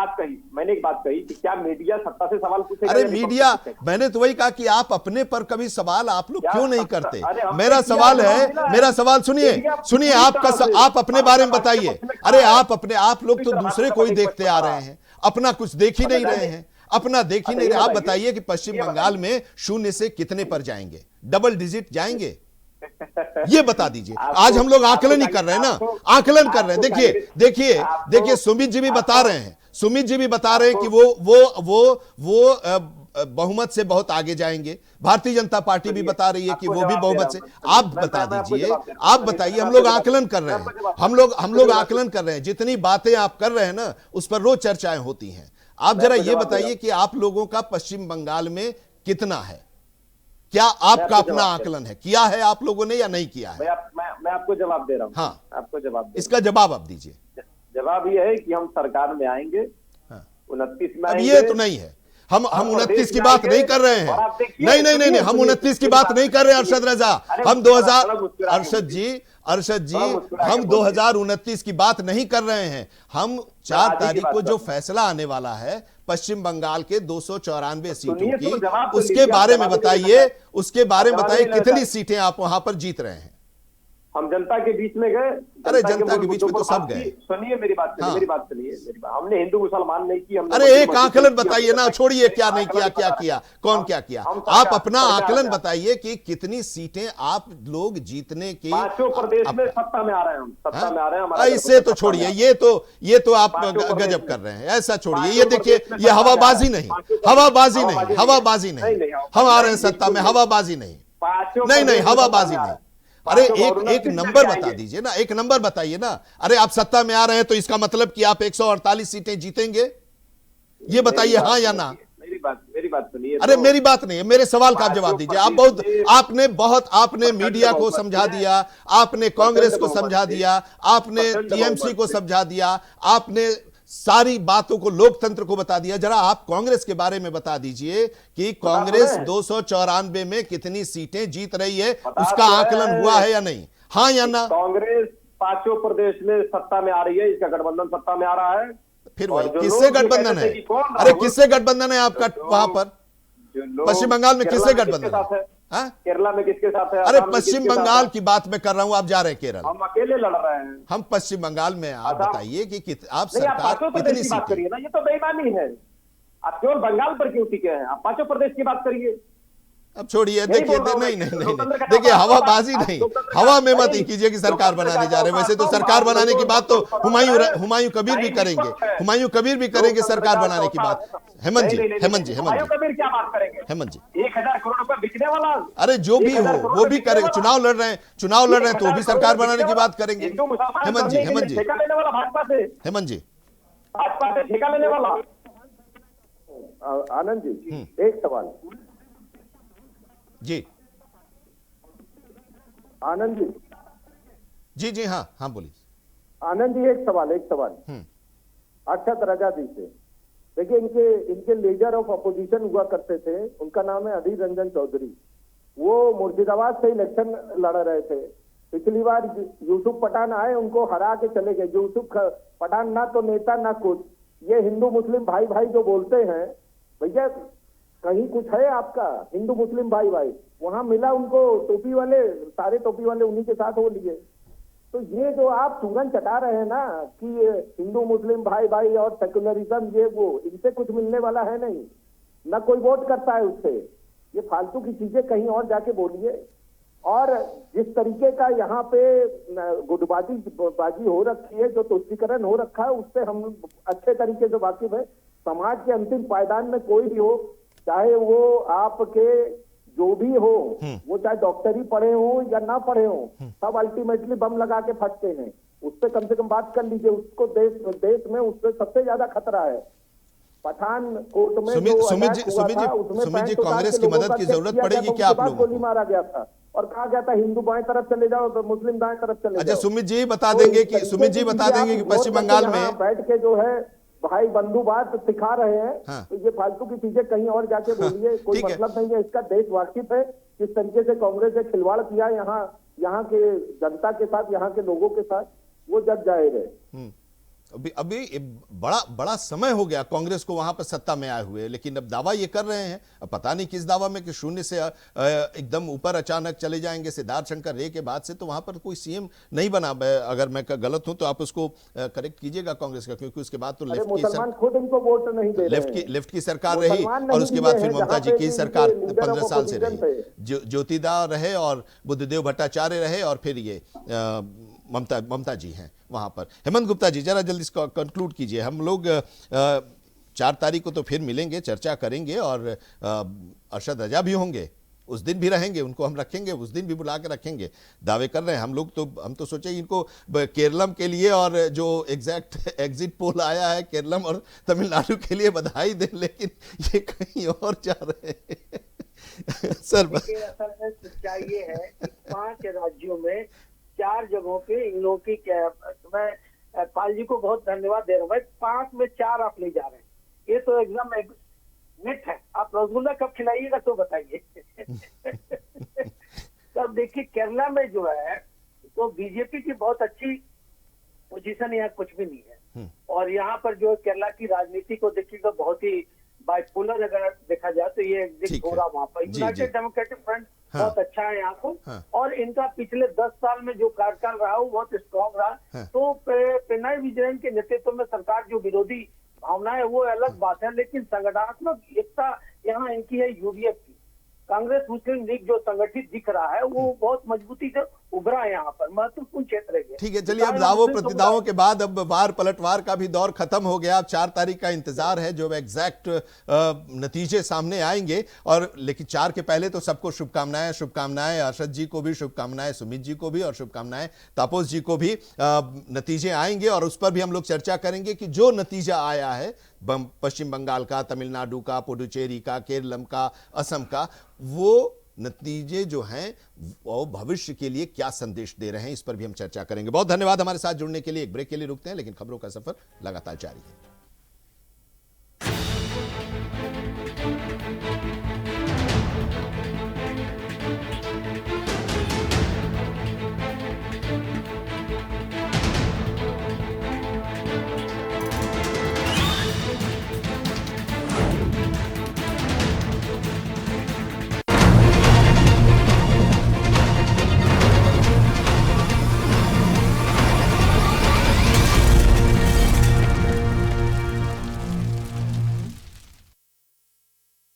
बात कही कि क्या मीडिया सत्ता से सवाल पूछेगा? अरे मीडिया, मैंने तो वही कहा कि आप अपने पर कभी सवाल आप लोग क्यों नहीं करते? मेरा सवाल सुनिए, आप अपने बारे में बताइए। अरे आप लोग तो दूसरे को ही देखते आ रहे हैं, अपना कुछ देख ही नहीं रहे हैं, आप बताइए कि पश्चिम बंगाल में 0 से कितने पर जाएंगे? डबल डिजिट जाएंगे? ये बता दीजिए। आज हम लोग आकलन ही कर रहे हैं ना, आकलन कर रहे हैं। देखिए सुमित जी भी बता रहे हैं कि वो बहुमत से बहुत आगे जाएंगे। भारतीय जनता पार्टी भी बता रही है कि वो भी बहुमत से। आप बता दीजिए, आप बताइए। हम लोग आकलन कर रहे हैं, हम लोग आकलन कर रहे हैं। जितनी बातें आप कर रहे हैं ना, उस पर रोज चर्चाएं होती हैं। आप जरा ये बताइए कि आप लोगों का पश्चिम बंगाल में कितना है? क्या आपका अपना आकलन है? किया है आप लोगों ने या नहीं किया है? मैं आपको जवाब दे रहा हूं। हाँ, आपको जवाब, इसका जवाब आप दीजिए। जवाब ये है कि हम सरकार में आएंगे, 29 में अब ये तो नहीं है। हम 29 की बात नहीं कर रहे हैं। नहीं, हम 29 की बात नहीं कर रहे हैं अरशद रजा। हम 2000 अरशद जी हम 2029 की बात नहीं कर रहे हैं। हम 4 तारीख को जो फैसला आने वाला है पश्चिम बंगाल के 294 सीटों की, उसके बारे में बताइए, कितनी सीटें आप वहां पर जीत रहे हैं? हम जनता के बीच में गए। अरे जनता के बीच में तो सब गए। सुनिए मेरी बात सुनिए। हमने हिंदू मुसलमान नहीं की। अरे एक आकलन बताइए ना, छोड़िए क्या नहीं किया, क्या किया, कौन क्या किया। आप अपना आकलन बताइए कि कितनी सीटें आप लोग जीतने की। 5 प्रदेश में सत्ता में आ रहे हैं, सत्ता में आ रहे हैं। इससे तो छोड़िए, ये तो आप गजब कर रहे हैं। ऐसा छोड़िए, ये देखिए, ये हवाबाजी नहीं। हम आ रहे हैं सत्ता में, हवाबाजी नहीं, हवाबाजी नहीं। अरे एक नंबर बता दीजिए ना, एक नंबर बताइए ना। अरे आप सत्ता में आ रहे हैं तो इसका मतलब कि आप 148 सीटें जीतेंगे, ये बताइए, हाँ या ना? मेरी बात सुनिए। अरे मेरी बात नहीं है, मेरे सवाल का आप जवाब दीजिए। आपने मीडिया को समझा दिया, आपने कांग्रेस को समझा दिया, आपने टीएमसी को समझा दिया, आपने सारी बातों को, लोकतंत्र को बता दिया। जरा आप कांग्रेस के बारे में बता दीजिए कि कांग्रेस 294 में कितनी सीटें जीत रही है, उसका आकलन हुआ है या नहीं? हाँ या ना? कांग्रेस 5 प्रदेश में सत्ता में आ रही है, इसका गठबंधन सत्ता में आ रहा है। फिर वही किससे गठबंधन है? अरे किससे गठबंधन है आपका वहां पर? पश्चिम बंगाल में किससे गठबंधन है? केरला में किसके साथ है? अरे पश्चिम बंगाल की बात मैं कर रहा हूं, आप जा रहे हैं केरल। हम अकेले लड़ रहे हैं। हम पश्चिम बंगाल में, आप बताइए कि आप सरकार कितनी सीटें करिए ना, ये तो बेईमानी है। आप केवल बंगाल पर क्यों टिके हैं? आप 5 प्रदेश की बात करिए। अब छोड़िए, देखिए नहीं, देखिए हवाबाजी नहीं, हवा में मत ही कीजिए कि सरकार बनाने जा रहे हैं। वैसे तो सरकार बनाने की बात तो हुमायूं कबीर भी करेंगे सरकार बनाने की बात। हेमंत जी क्या बात करेंगे? हेमंत जी, 1000 करोड़ रुपए बिकने वाला। अरे जो भी हो वो भी करेंगे। चुनाव लड़ रहे हैं तो भी सरकार बनाने की बात करेंगे। हेमंत जी, ठेका लेने वाला भाजपा से। हेमंत जी, भाजपा से ठेका लेने वाला। आनंद जी, एक सवाल। जी आनंद जी, हाँ बोलिए। आनंद जी, एक सवाल। अरशद रजा जी से देखिए, इनके लीडर ऑफ अपोजिशन हुआ करते थे, उनका नाम है अधीर रंजन चौधरी। वो मुर्शिदाबाद से इलेक्शन लड़ रहे थे। पिछली बार यूसुफ पठान आए, उनको हरा के चले गए। यूसुफ पठान ना तो नेता ना कुछ। ये हिंदू मुस्लिम भाई जो बोलते हैं, भैया कहीं कुछ है आपका हिंदू मुस्लिम भाई भाई, वहां मिला उनको टोपी वाले, सारे टोपी वाले उन्हीं के साथ हो लिए। तो ये जो आप चूरन चटा रहे हैं ना कि हिंदू मुस्लिम भाई भाई और सेकुलरिज्म ये वो, इनसे कुछ मिलने वाला है नहीं, न कोई वोट करता है उससे। ये फालतू की चीजें कहीं और जाके बोलिए। और जिस तरीके का यहाँ पे गुटबाजी हो रखी है, जो तुष्टीकरण हो रखा है, उससे हम अच्छे तरीके से वाकिफ है। समाज के अंतिम पायदान में कोई भी हो, चाहे वो आपके जो भी हो, वो चाहे डॉक्टरी पढ़े हो या ना पढ़े हो, सब अल्टीमेटली बम लगा के फटते हैं। उससे कम से कम बात कर लीजिए। उसको देश में उससे सबसे ज्यादा खतरा है। पठानकोट में सुमित जी कांग्रेस की मदद की जरूरत पड़ेगी क्या आप लोगों को? गोली मारा गया था और कहा गया था हिंदू बाएं तरफ चले जाओ तो मुस्लिम दाएं तरफ चले जाओ। अच्छा, सुमित जी बता देंगे कि पश्चिम बंगाल में बैठ के जो है भाई बंधुबात सिखा रहे हैं। हाँ। तो ये फालतू की चीजें कहीं और जाके बोलिए, कोई मतलब नहीं है इसका। देश वाकिफ है किस तरीके से कांग्रेस ने खिलवाड़ किया यहाँ के जनता के साथ, यहाँ के लोगों के साथ, वो जग जाहिर है। अभी बड़ा समय हो गया कांग्रेस को वहां पर सत्ता में आए हुए, लेकिन अब दावा ये कर रहे हैं, अब पता नहीं किस दावा में, कि शून्य से एकदम ऊपर अचानक चले जाएंगे। सिद्धार्थ शंकर रे के बाद से तो वहां पर कोई सीएम नहीं बना। अगर मैं गलत हूं तो आप उसको करेक्ट कीजिएगा कांग्रेस का, क्योंकि उसके बाद तो लेफ्ट की सरकार रही और उसके बाद फिर ममता जी की सरकार 15 साल से रही। ज्योतिदा रहे और बुद्धदेव भट्टाचार्य रहे और फिर ये ममता जी हैं वहां पर। हेमंत गुप्ता जी जरा जल्दी इसको कंक्लूड कीजिए। हम लोग 4 तारीख को तो फिर मिलेंगे, चर्चा करेंगे और अरशद रजा भी होंगे, उस दिन भी रहेंगे, उनको हम रखेंगे, उस दिन भी बुला के रखेंगे। दावे कर रहे हैं हम लोग, तो हम तो सोचे इनको केरलम के लिए और जो एग्जैक्ट एग्जिट पोल आया है केरलम और तमिलनाडु के लिए बधाई दें, लेकिन ये कहीं और जा रहे हैं। सर सच्चाई ये है कि 5 राज्यों में 4 जगहों पे इन लोगों की क्या, मैं पाल जी को बहुत धन्यवाद दे रहा हूँ भाई। 5 में 4 आप ले जा रहे हैं, ये तो एकदम मिथ है। आप रसगुल्ला कब खिलाइएगा तो बताइए। तब देखिए केरला में जो है तो बीजेपी की बहुत अच्छी पोजीशन, यहाँ कुछ भी नहीं है। और यहाँ पर जो केरला की राजनीति को देखिएगा बहुत ही बाइपोलर अगर देखा जाए तो ये एग्जिट हो रहा वहां पर। यूनाइटेड डेमोक्रेटिक फ्रंट बहुत अच्छा है यहाँ को। और इनका पिछले 10 साल में जो कार्यकाल रहा वो बहुत स्ट्रॉन्ग रहा। तो पिनाई विजयन के नेतृत्व में सरकार जो विरोधी भावना है वो अलग बात है, लेकिन संगठनात्मक एकता यहाँ इनकी है यूडीएफ की। कांग्रेस मुस्लिम लीग जो संगठित दिख रहा है वो बहुत मजबूती से उभरा है यहाँ पर, महत्वपूर्ण क्षेत्र है। ठीक है, चलिए अब दावों प्रतिदावों के बाद अब वार पलटवार का भी दौर खत्म हो गया। अब 4 तारीख का इंतजार है जो एग्जैक्ट नतीजे सामने आएंगे। और लेकिन 4 के पहले तो सबको शुभकामनाएं अरशद जी को भी, शुभकामनाएं सुमित जी को भी और शुभकामनाएं तापस जी को भी। नतीजे आएंगे और उस पर भी हम लोग चर्चा करेंगे कि जो नतीजा आया है पश्चिम बंगाल का, तमिलनाडु का, पुडुचेरी का, केरलम का, असम का, वो नतीजे जो हैं वो भविष्य के लिए क्या संदेश दे रहे हैं, इस पर भी हम चर्चा करेंगे। बहुत धन्यवाद हमारे साथ जुड़ने के लिए। एक ब्रेक के लिए रुकते हैं, लेकिन खबरों का सफर लगातार जारी है।